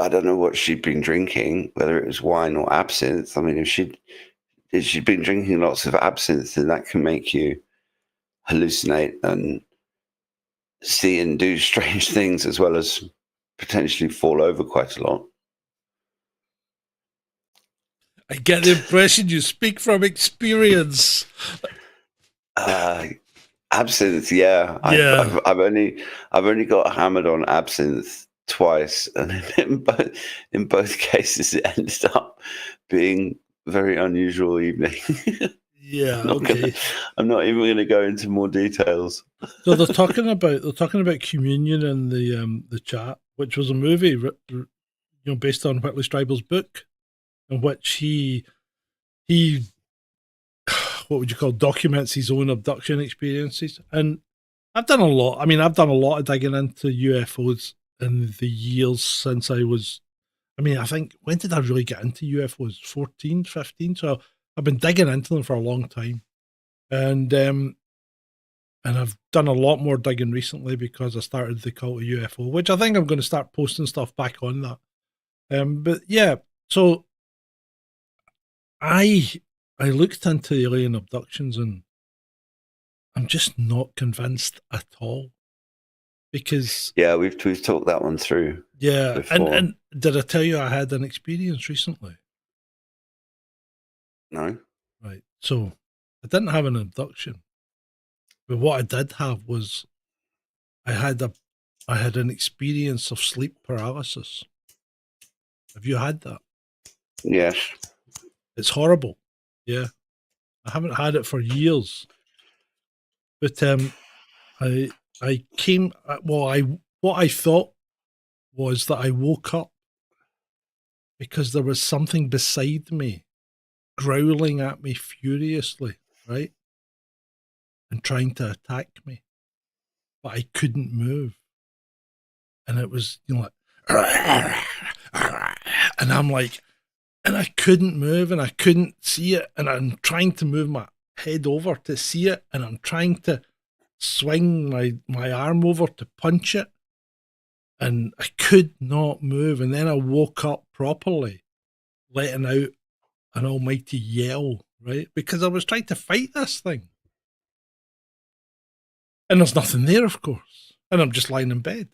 I don't know what she'd been drinking, whether it was wine or absinthe. I mean, if she'd been drinking lots of absinthe, then that can make you hallucinate and see and do strange things, as well as potentially fall over quite a lot. I get the impression you speak from experience. Absinthe, yeah. Yeah. I've only got hammered on absinthe twice, and in both cases, it ended up being a very unusual evening. Yeah, okay. I'm not even going to go into more details. So they're talking about Communion in the chat, which was a movie, you know, based on Whitley Strieber's book, in which he what would you call, documents his own abduction experiences. And I've done a lot. I mean, I've done a lot of digging into UFOs in the years since I was. I mean, I think, when did I really get into UFOs? 14, 15. So I've been digging into them for a long time. And I've done a lot more digging recently because I started the Cult of UFO, which I think I'm going to start posting stuff back on that. But yeah, so I looked into alien abductions, and I'm just not convinced at all. Because yeah, we've talked that one through. Yeah, before. and did I tell you I had an experience recently? No. Right. So I didn't have an abduction, but what I did have was I had an experience of sleep paralysis. Have you had that? Yes. It's horrible. Yeah, I haven't had it for years, but I came. Well, what I thought was that I woke up because there was something beside me growling at me furiously, right? And trying to attack me. But I couldn't move. And it was, you know, like, and I'm like, and I couldn't move and I couldn't see it. And I'm trying to move my head over to see it. And I'm trying to swing my arm over to punch it. And I could not move. And then I woke up properly, letting out an almighty yell, right? Because I was trying to fight this thing. And there's nothing there, of course. And I'm just lying in bed.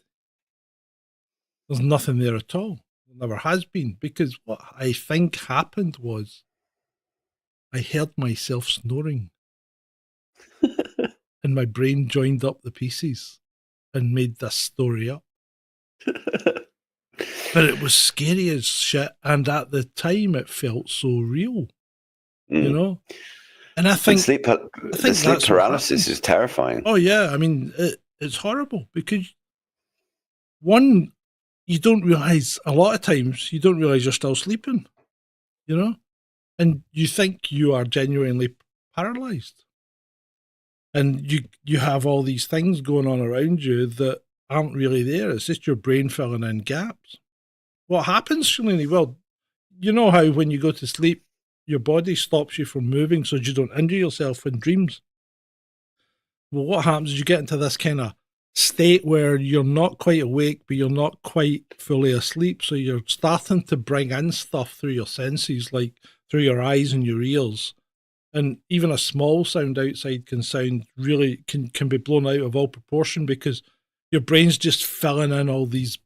There's nothing there at all. There never has been. Because what I think happened was I heard myself snoring. And my brain joined up the pieces and made this story up. But it was scary as shit. And at the time, it felt so real. You know? And I think sleep paralysis is terrifying. Oh yeah, I mean it's horrible because one, you don't realize, a lot of times you don't realize you're still sleeping, you know, and you think you are genuinely paralyzed, and you have all these things going on around you that aren't really there. It's just your brain filling in gaps. What happens, Shalini? Well, you know how when you go to sleep, your body stops you from moving so you don't injure yourself in dreams. Well, what happens is you get into this kind of state where you're not quite awake, but you're not quite fully asleep. So you're starting to bring in stuff through your senses, like through your eyes and your ears. And even a small sound outside can be blown out of all proportion because your brain's just filling in all these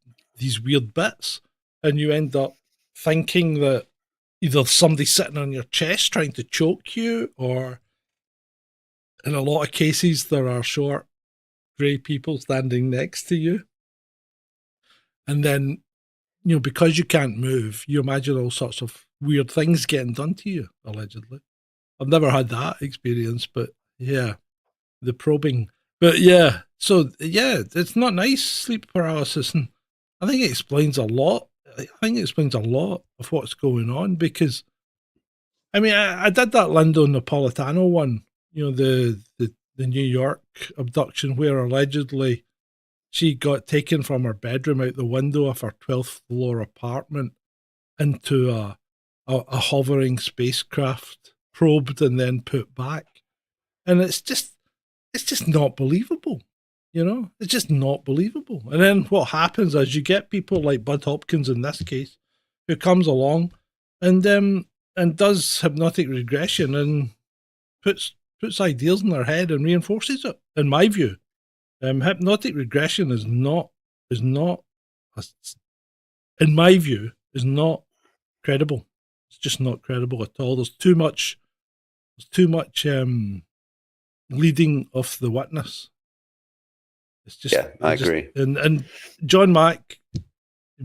weird bits. And you end up thinking that either somebody's sitting on your chest trying to choke you, or in a lot of cases, there are short, grey people standing next to you. And then, you know, because you can't move, you imagine all sorts of weird things getting done to you, allegedly. I've never had that experience, but yeah, the probing. But yeah, So yeah, it's not nice, sleep paralysis, and I think it explains a lot. I think it explains a lot of what's going on because, I mean, I did that Lindo Napolitano one, the New York abduction where allegedly she got taken from her bedroom out the window of her 12th floor apartment into a hovering spacecraft, probed and then put back, and it's just not believable. It's just not believable. And then what happens is you get people like Bud Hopkins in this case, who comes along and does hypnotic regression and puts ideas in their head and reinforces it. In my view, hypnotic regression is not, in my view, is not credible. It's just not credible at all. There's too much leading of the witness. It's just, I agree. And John Mack,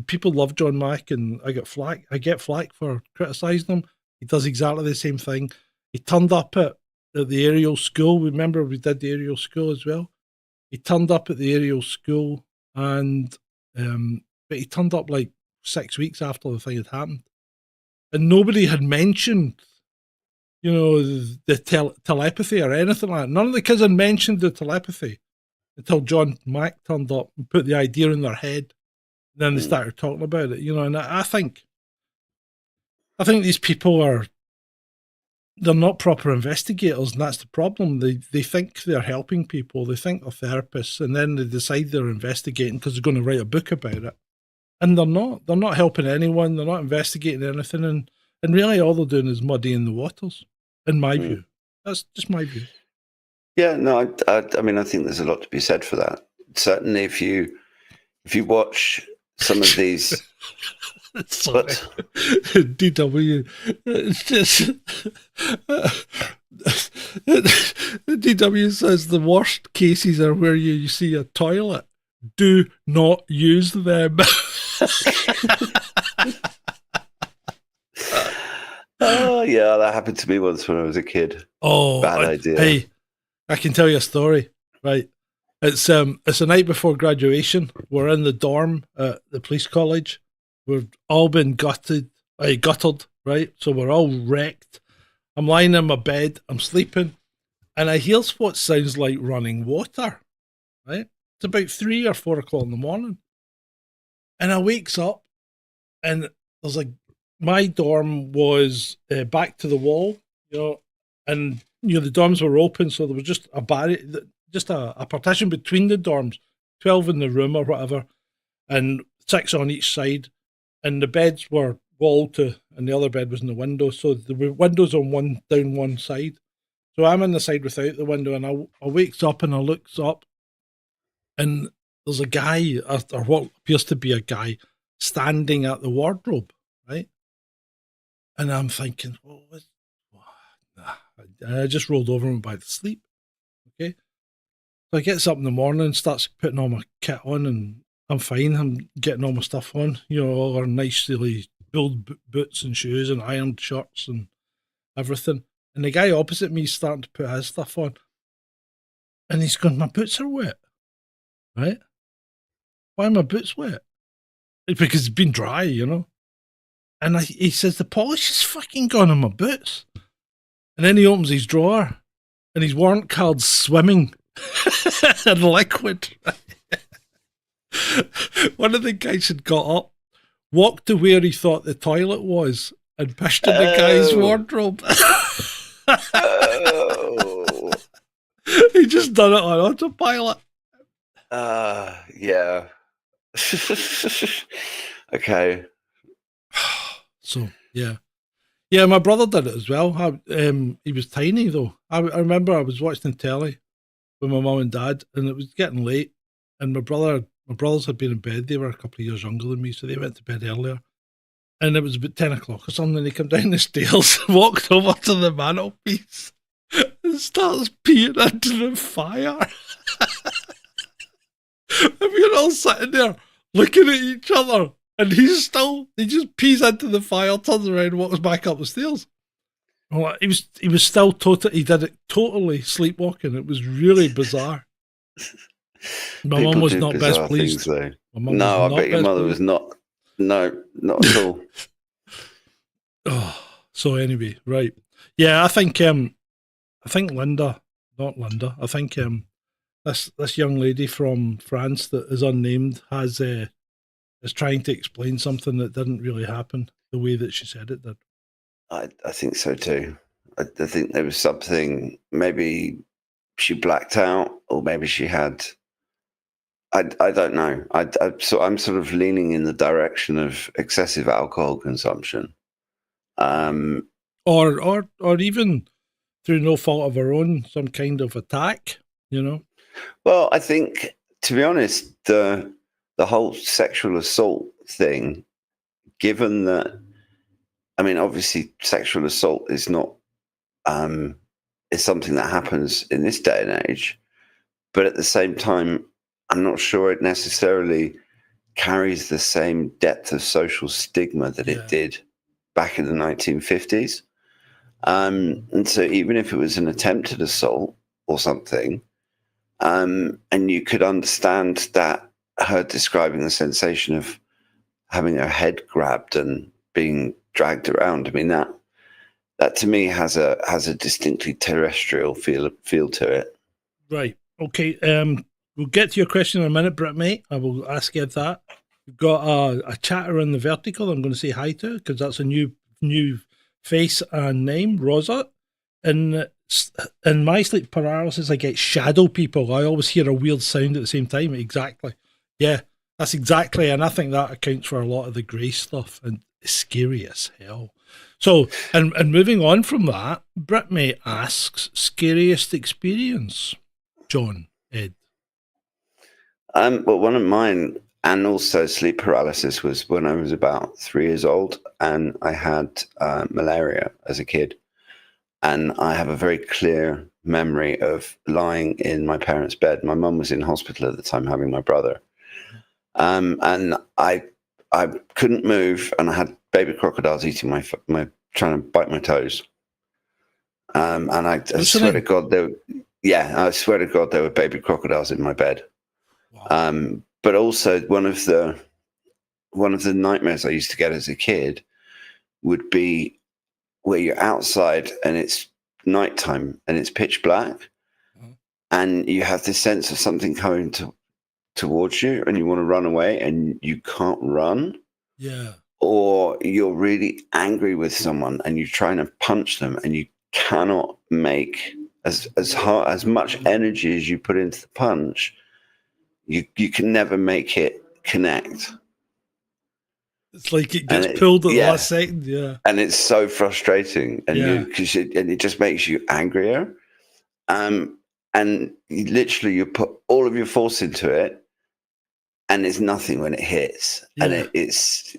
people love John Mack, and I get flack for criticising him. He does exactly the same thing. He turned up at the aerial school. Remember, we did the aerial school as well. He turned up at the aerial school, and but he turned up like 6 weeks after the thing had happened, and nobody had mentioned, the telepathy or anything like that. None of the kids had mentioned the telepathy until John Mack turned up and put the idea in their head. And then they started talking about it, and I think these people they're not proper investigators, and that's the problem. They think they're helping people, they think they're therapists, and then they decide they're investigating because they're going to write a book about it. And they're not helping anyone, they're not investigating anything, and really all they're doing is muddying the waters, in my view. That's just my view. Yeah, no, I mean, I think there's a lot to be said for that. Certainly, if you watch some of these, sorry. DW, it's just DW says the worst cases are where you see a toilet. Do not use them. Oh yeah, that happened to me once when I was a kid. Oh, bad idea. Hey, I can tell you a story, right? It's a night before graduation. We're in the dorm at the police college. We've all been gutted, right? So we're all wrecked. I'm lying in my bed, I'm sleeping, and I hear what sounds like running water, right? It's about 3 or 4 o'clock in the morning. And I wakes up, and there's my dorm was back to the wall, and the dorms were open, so there was just a partition between the dorms, 12 in the room or whatever, and 6 on each side, and the beds were wall to, and the other bed was in the window, so there were windows on down one side. So I'm in the side without the window, and I wakes up and I looks up, and there's a guy, or what appears to be a guy, standing at the wardrobe, right? And I'm thinking, I just rolled over and went back to sleep. Okay. So I gets up in the morning, starts putting all my kit on, and I'm fine. I'm getting all my stuff on, all our nicely build boots and shoes and ironed shirts and everything. And the guy opposite me is starting to put his stuff on. And he's going, my boots are wet. Right? Why are my boots wet? It's because it's been dry, And he says, the polish is fucking gone on my boots. And then he opens his drawer, and his warrant card's swimming in liquid. One of the guys had got up, walked to where he thought the toilet was, and pushed in the guy's wardrobe. He just done it on autopilot. Yeah. Okay. So, yeah. Yeah, my brother did it as well. He was tiny, though. I remember I was watching the telly with my mum and dad, and it was getting late, and my brothers had been in bed. They were a couple of years younger than me, so they went to bed earlier. And it was about 10 o'clock or something, and they come down the stairs, walked over to the mantelpiece, and starts peeing into the fire. And we're all sitting there looking at each other. And he just pees into the fire, turns around, and walks back up the stairs. Well, he was still he did it totally sleepwalking. It was really bizarre. My People mum was do not best bizarre pleased. things, though. My mum No, I was not bet your best mother pleased. was not. No, not at all. Oh, so anyway, right. Yeah, I think Linda, not Linda. I think this young lady from France that is unnamed is trying to explain something that didn't really happen the way that she said it did. I think so too. I think there was something. Maybe she blacked out, or maybe she had. I don't know. I'm sort of leaning in the direction of excessive alcohol consumption. Or even through no fault of her own, some kind of attack, you know? Well, I think, to be honest, the whole sexual assault thing, given that, I mean, obviously, sexual assault is not is something that happens in this day and age, but at the same time, I'm not sure it necessarily carries the same depth of social stigma that it did back in the 1950s. And so even if it was an attempted assault or something, and you could understand that her describing the sensation of having her head grabbed and being dragged around, I mean, that to me has a distinctly terrestrial feel to it. Right. Okay. We'll get to your question in a minute, Britt, mate. I will ask you that. We've got a chatter in the vertical. I'm going to say hi to because that's a new face and name, Rosa. In my sleep paralysis, I get shadow people. I always hear a weird sound at the same time. Exactly. Yeah, that's exactly. And I think that accounts for a lot of the grey stuff and it's scary as hell. So, and moving on from that, Brittany asks, scariest experience, John, Ed? Well, one of mine, and also sleep paralysis, was when I was about 3 years old, and I had malaria as a kid. And I have a very clear memory of lying in my parents' bed. My mum was in hospital at the time having my brother. And I couldn't move, and I had baby crocodiles eating my trying to bite my toes. And I swear to God, I swear to God, there were baby crocodiles in my bed. Wow. But also one of the nightmares I used to get as a kid would be where you're outside and it's nighttime and it's pitch black, and you have this sense of something coming towards you, and you want to run away and you can't run. Yeah. Or you're really angry with someone and you're trying to punch them and you cannot make as much energy as you put into the punch. You can never make it connect. It's like it gets pulled at the last second, and it's so frustrating, and it just makes you angrier. And you put all of your force into it, and it's nothing when it hits, and it's.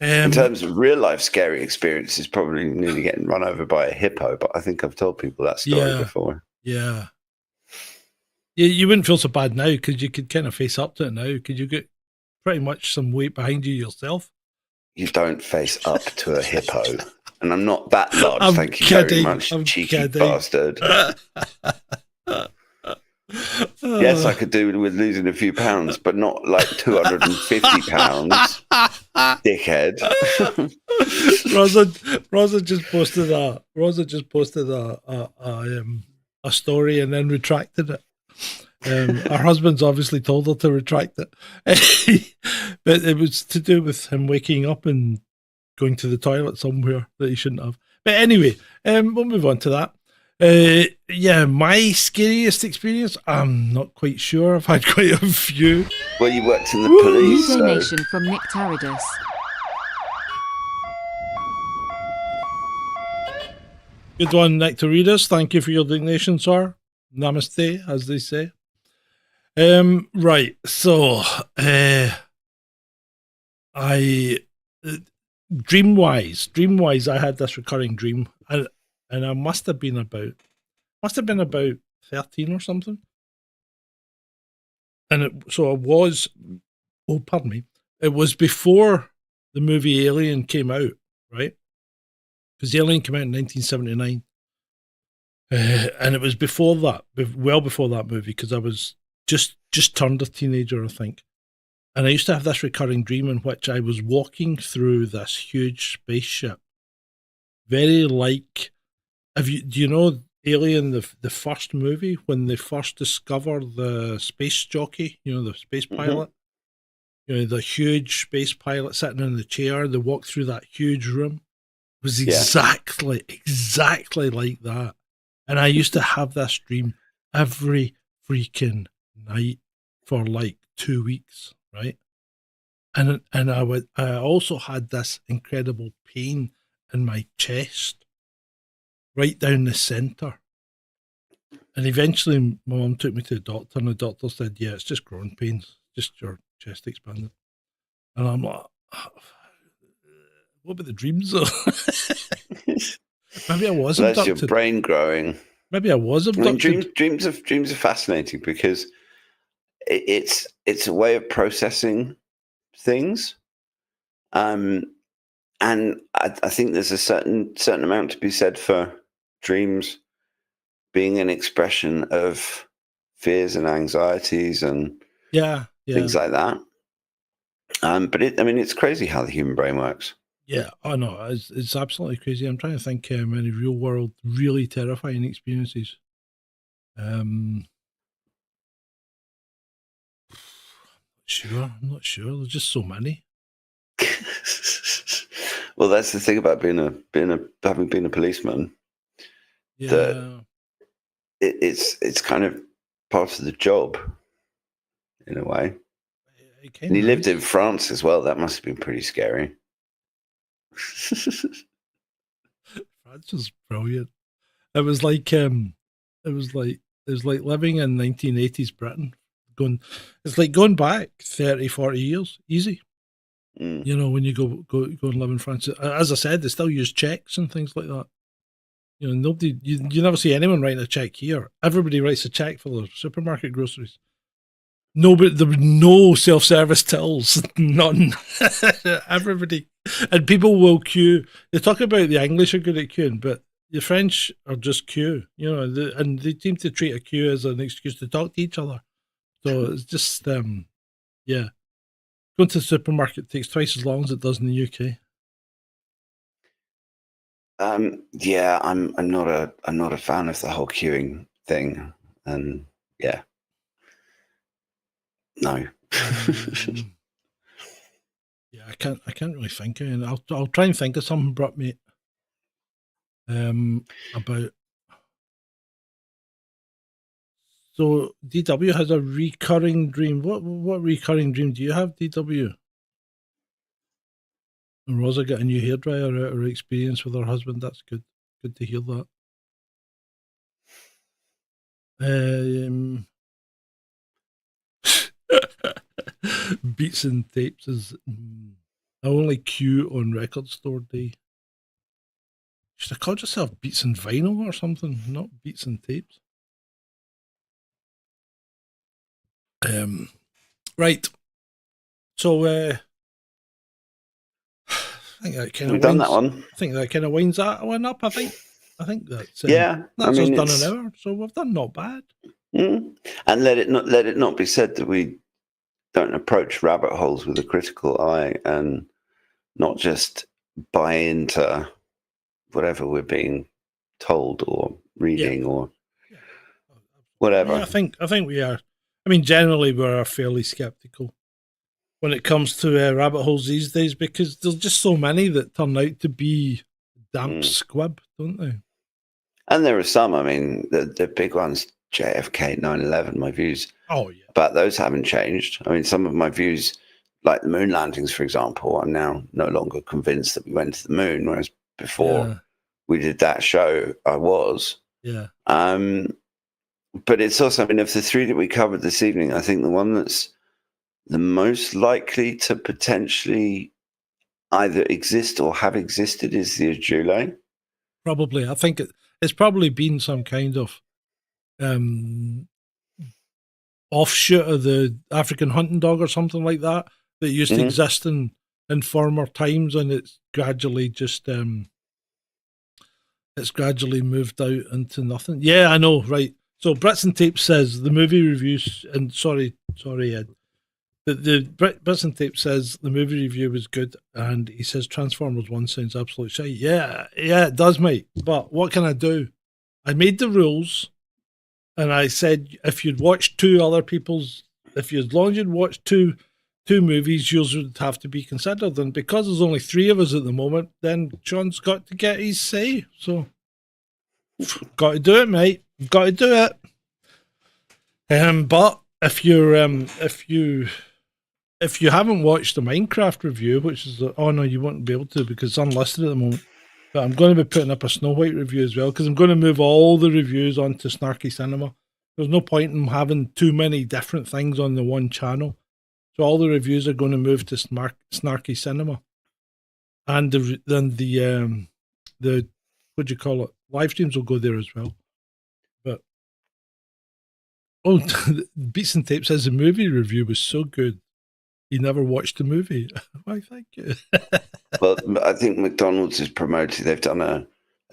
In terms of real life scary experiences, probably nearly getting run over by a hippo, but I think I've told people that story before. Yeah. You wouldn't feel so bad now because you could kind of face up to it now because you get pretty much some weight behind you yourself. You don't face up to a hippo. And I'm not that large, thank you very much, cheeky bastard. Yes, I could do with losing a few pounds, but not like 250 pounds, dickhead. Rosa just posted a story and then retracted it. Our husband's obviously told her to retract it, but it was to do with him waking up and going to the toilet somewhere that he shouldn't have. But anyway, we'll move on to that. My scariest experience, I'm not quite sure. I've had quite a few. Well, you worked in the police. New donation from Nick Taradis. Good one, Nick Taradis. Thank you for your donation, sir. Namaste, as they say. Right. So, dream-wise, I had this recurring dream, and I must have been about 13 or something. And it was before the movie Alien came out, right? Because Alien came out in 1979. And it was before that, well before that movie, because I was just turned a teenager, I think. And I used to have this recurring dream in which I was walking through this huge spaceship, very like. Do you know Alien, the first movie, when they first discover the space jockey, the space pilot? The huge space pilot sitting in the chair, they walk through that huge room. It was exactly like that. And I used to have this dream every freaking night for like 2 weeks, right? And I also had this incredible pain in my chest, right down the center. And eventually my mum took me to the doctor, and the doctor said, yeah, it's just growing pains, just your chest expanded. And I'm like, what about the dreams though? Maybe I was abducted. That's your brain growing. Maybe I was abducted. I mean, dreams are fascinating because it's a way of processing things. And I think there's a certain amount to be said for dreams being an expression of fears and anxieties and things like that. But it's crazy how the human brain works. Yeah, I know. It's absolutely crazy. I'm trying to think any real world, really terrifying experiences. I'm not sure. There's just so many. Well, that's the thing about having been a policeman. Yeah. That it's kind of part of the job, in a way. And he lived in France as well. That must have been pretty scary. France was brilliant. It was like living in 1980s Britain. It's like going back 30, 40 years, easy. When you go and live in France. As I said, they still use checks and things like that. Nobody, you never see anyone writing a check here. Everybody writes a check for their supermarket groceries. Nobody, there were no self-service tills, none. Everybody, and people will queue. They talk about the English are good at queuing, but the French are just queue, and they seem to treat a queue as an excuse to talk to each other. So it's just, going to the supermarket takes twice as long as it does in the UK. I'm not a fan of the whole queuing thing, and no. I can't really think of it. I'll try and think of something, brought me about. So DW has a recurring dream. What recurring dream do you have, DW? And Rosa got a new hairdryer out of her experience with her husband. That's good. Good to hear that. Beats and tapes is I only queue on record store day. Should have called yourself Beats and Vinyl or something, not Beats and Tapes. Right. So I think that kind of done that one. I think that kind of winds that one up. I think that's that's us done an hour, so we've done not bad. And let it not be said that we don't approach rabbit holes with a critical eye and not just buy into whatever we're being told or reading or whatever. Yeah, I think we are. I mean, generally we're fairly skeptical when it comes to rabbit holes these days, because there's just so many that turn out to be damp squib, don't they? And there are some. I mean, the big ones, JFK, 9/11. My views about those haven't changed. I mean, some of my views, like the moon landings, for example, I'm now no longer convinced that we went to the moon, whereas before we did that show, I was. Yeah. But it's also, I mean, of the three that we covered this evening, I think the one that's the most likely to potentially either exist or have existed is the Adjulé. Probably. I think it's probably been some kind of offshoot of the African hunting dog or something like that used to exist in former times, and it's gradually just It's gradually moved out into nothing. Yeah, I know, right. So Brits and Tape says the movie reviews, and sorry, Ed. The Brits and Tape says the movie review was good, and he says Transformers 1 sounds absolute shite. Yeah, it does, mate. But what can I do? I made the rules, and I said if you'd watched two other people's, as long as you'd watched two movies, yours would have to be considered. And because there's only three of us at the moment, then Sean's got to get his say. So, got to do it, mate. Got to do it. But if you haven't watched the Minecraft review, which is you won't be able to because it's unlisted at the moment. But I'm going to be putting up a Snow White review as well because I'm going to move all the reviews onto Snarky Cinema. There's no point in having too many different things on the one channel. So all the reviews are going to move to Snarky Cinema, and the what do you call it? Live streams will go there as well. But Beats and Tape says the movie review was so good. He never watched the movie. Why, thank you. Well, I think McDonald's is promoted. They've done a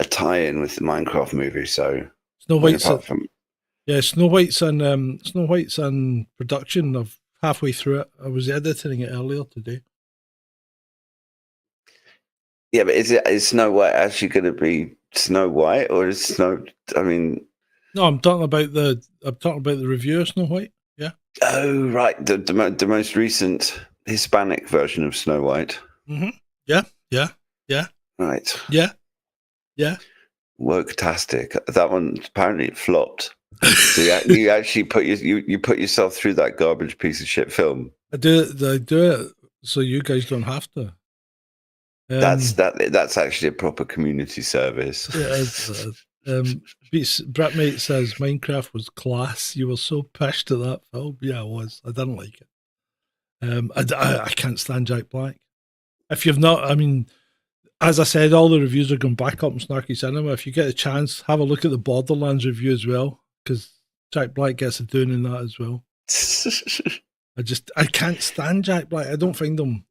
tie-in with the Minecraft movie. So Snow White's Snow White's on production of halfway through it. I was editing it earlier today. Yeah, but is Snow White actually going to be Snow White, or is Snow? I mean, no, I'm talking about the review of Snow White. Yeah. Oh, right, the most recent Hispanic version of Snow White. Mm-hmm. Yeah. Right. Yeah. Worktastic. That one apparently flopped. So you actually put yourself through that garbage piece of shit film. I do it so you guys don't have to. That's actually a proper community service. Yeah, Bratmate says Minecraft was class. You were so pissed at that film. Yeah, I was. I didn't like it. I can't stand Jack Black. If you've not, I mean, as I said, all the reviews are going back up in Snarky Cinema. If you get a chance, have a look at the Borderlands review as well, because Jack Black gets a doing in that as well. I can't stand Jack Black. I don't find him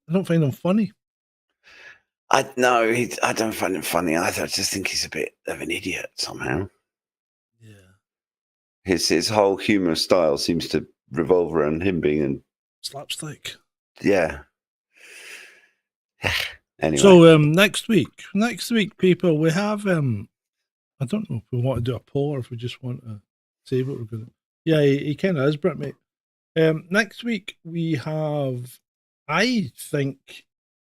funny. I don't find him funny either. I just think he's a bit of an idiot somehow. Yeah. His whole humor style seems to revolve around him being in slapstick. Yeah. Anyway. So next week, people, we have I don't know if we want to do a poll or if we just want to say what we're going to. Yeah, he kind of is, Brit, mate. Next week we have, I think,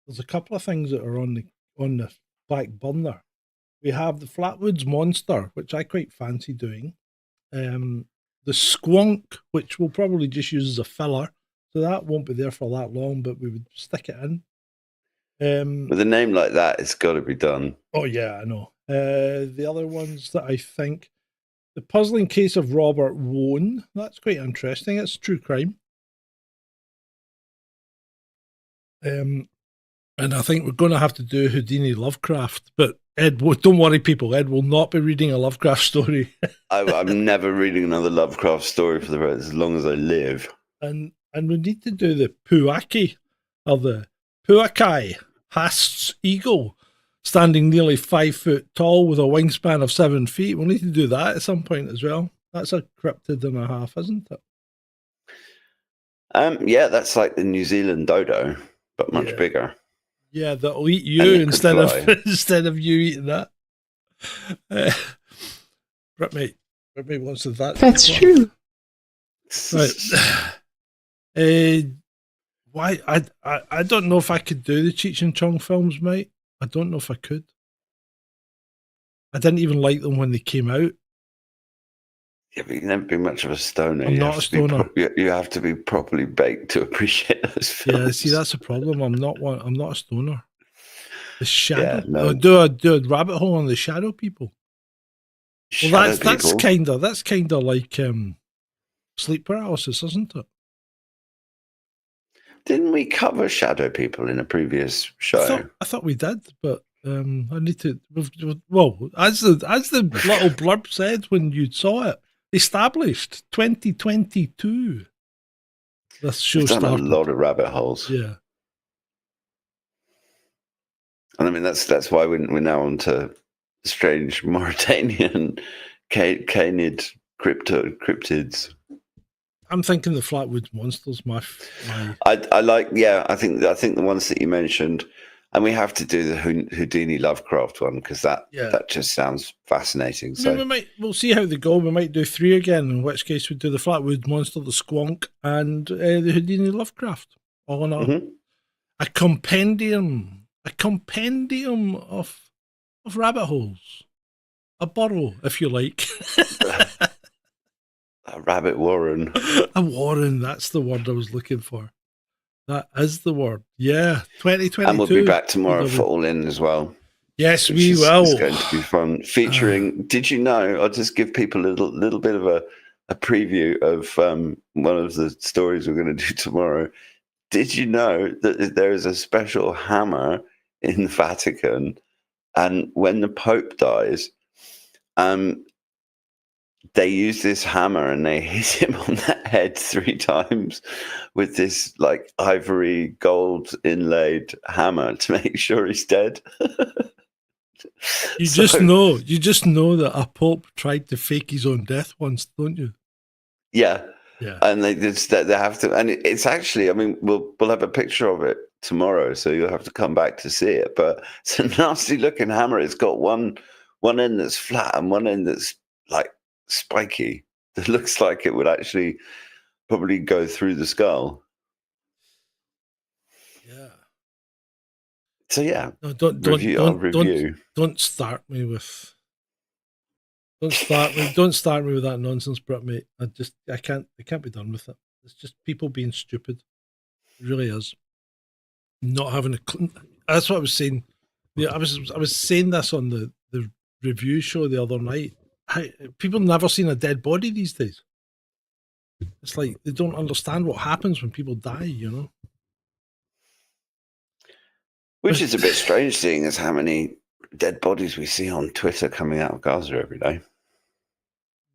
there's a couple of things that are on the back burner. We have the Flatwoods Monster, which I quite fancy doing. The Squonk, which we'll probably just use as a filler, so that won't be there for that long, but we would stick it in. With a name like that, it's got to be done. Oh yeah, I know. The other ones that I think, the Puzzling Case of Robert Wone, that's quite interesting. It's true crime. And I think we're going to have to do Houdini Lovecraft. But Ed, don't worry, people. Ed will not be reading a Lovecraft story. I'm never reading another Lovecraft story for the rest as long as I live. And we need to do the Puaki, or the Puakai, Hast's eagle, standing nearly 5 foot tall with a wingspan of 7 feet. We'll need to do that at some point as well. That's a cryptid and a half, isn't it? Yeah, that's like the New Zealand dodo, but much bigger. Yeah, that'll eat you instead of you eating that. Britmate wants to that. That's true. Right. Why? I don't know if I could do the Cheech and Chong films, mate. I don't know if I could. I didn't even like them when they came out. Yeah, but you've never been much of a stoner. I'm not a stoner. You have to be properly baked to appreciate those films. Yeah, see, that's the problem. I'm not a stoner. The shadow. Yeah, no. Do a rabbit hole on the shadow people. Well, that's kind of like sleep paralysis, isn't it? Didn't we cover shadow people in a previous show? I thought we did, but I need to. Well, as the little blurb said when you saw it, established 2022. This show We've done started. a lot of rabbit holes. Yeah, and I mean that's why we're now on to strange Mauritanian canid cryptids. I'm thinking the Flatwoods Monsters. I like, yeah. I think the ones that you mentioned, and we have to do the Houdini Lovecraft one because that just sounds fascinating. So we'll see how they go. We might do 3 again. In which case, we do the Flatwoods Monster, the Squonk, and the Houdini Lovecraft. All in all, a compendium of rabbit holes, a burrow, if you like. A rabbit warren. A warren, that's the word I was looking for. That is the word. Yeah, 2022. And we'll be back tomorrow for All In as well. Yes, we will. It's going to be fun. Featuring, did you know, I'll just give people a little bit of a preview of one of the stories we're going to do tomorrow. Did you know that there is a special hammer in the Vatican, and when the Pope dies, they use this hammer and they hit him on the head 3 times with this like ivory gold inlaid hammer to make sure he's dead. You just know that a Pope tried to fake his own death once, don't you? Yeah. Yeah. And they have to, and it's actually, I mean, we'll have a picture of it tomorrow, so you'll have to come back to see it. But it's a nasty looking hammer. It's got one end that's flat and one end that's like spiky. That looks like it would actually probably go through the skull. Yeah. So yeah. No, don't start me with. Don't start me with that nonsense, Brett, mate. I can't be done with it. It's just people being stupid. It really is. Not having a clue. That's what I was saying. Yeah, I was saying this on the review show the other night. People never seen a dead body these days. It's like they don't understand what happens when people die, you know. Which is a bit strange, seeing as how many dead bodies we see on Twitter coming out of Gaza every day.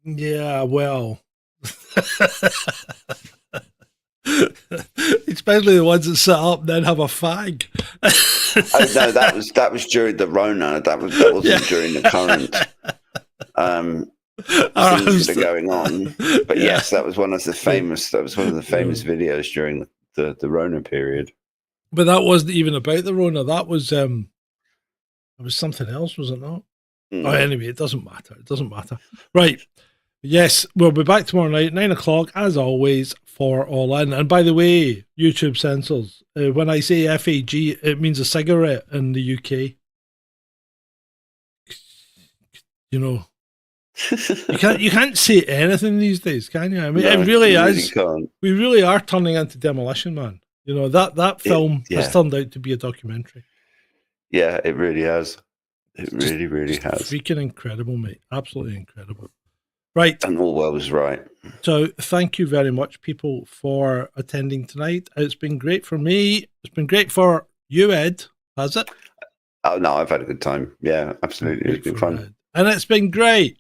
Yeah, well, especially the ones that sit up and then have a fag. Oh no, that was during the Rona. That wasn't during the current things that are going on. But yes, that was one of the famous. That was one of the famous videos during the Rona period. But that wasn't even about the Rona. That was it was something else, was it not? Oh, anyway, it doesn't matter. It doesn't matter. Right. Yes, we'll be back tomorrow night, 9 o'clock, as always, for All In. And by the way, YouTube censors, when I say FAG, it means a cigarette in the UK. You know, you can't say anything these days, can you? I mean, no, it really is. We really are turning into Demolition Man. You know, that film has turned out to be a documentary. Yeah, it really has. It really has. Freaking incredible, mate. Absolutely incredible. Right. And Orwell was right. So thank you very much, people, for attending tonight. It's been great for me. It's been great for you, Ed. Has it? Oh, no, I've had a good time. Yeah, absolutely. It's been fun. Ed. And it's been great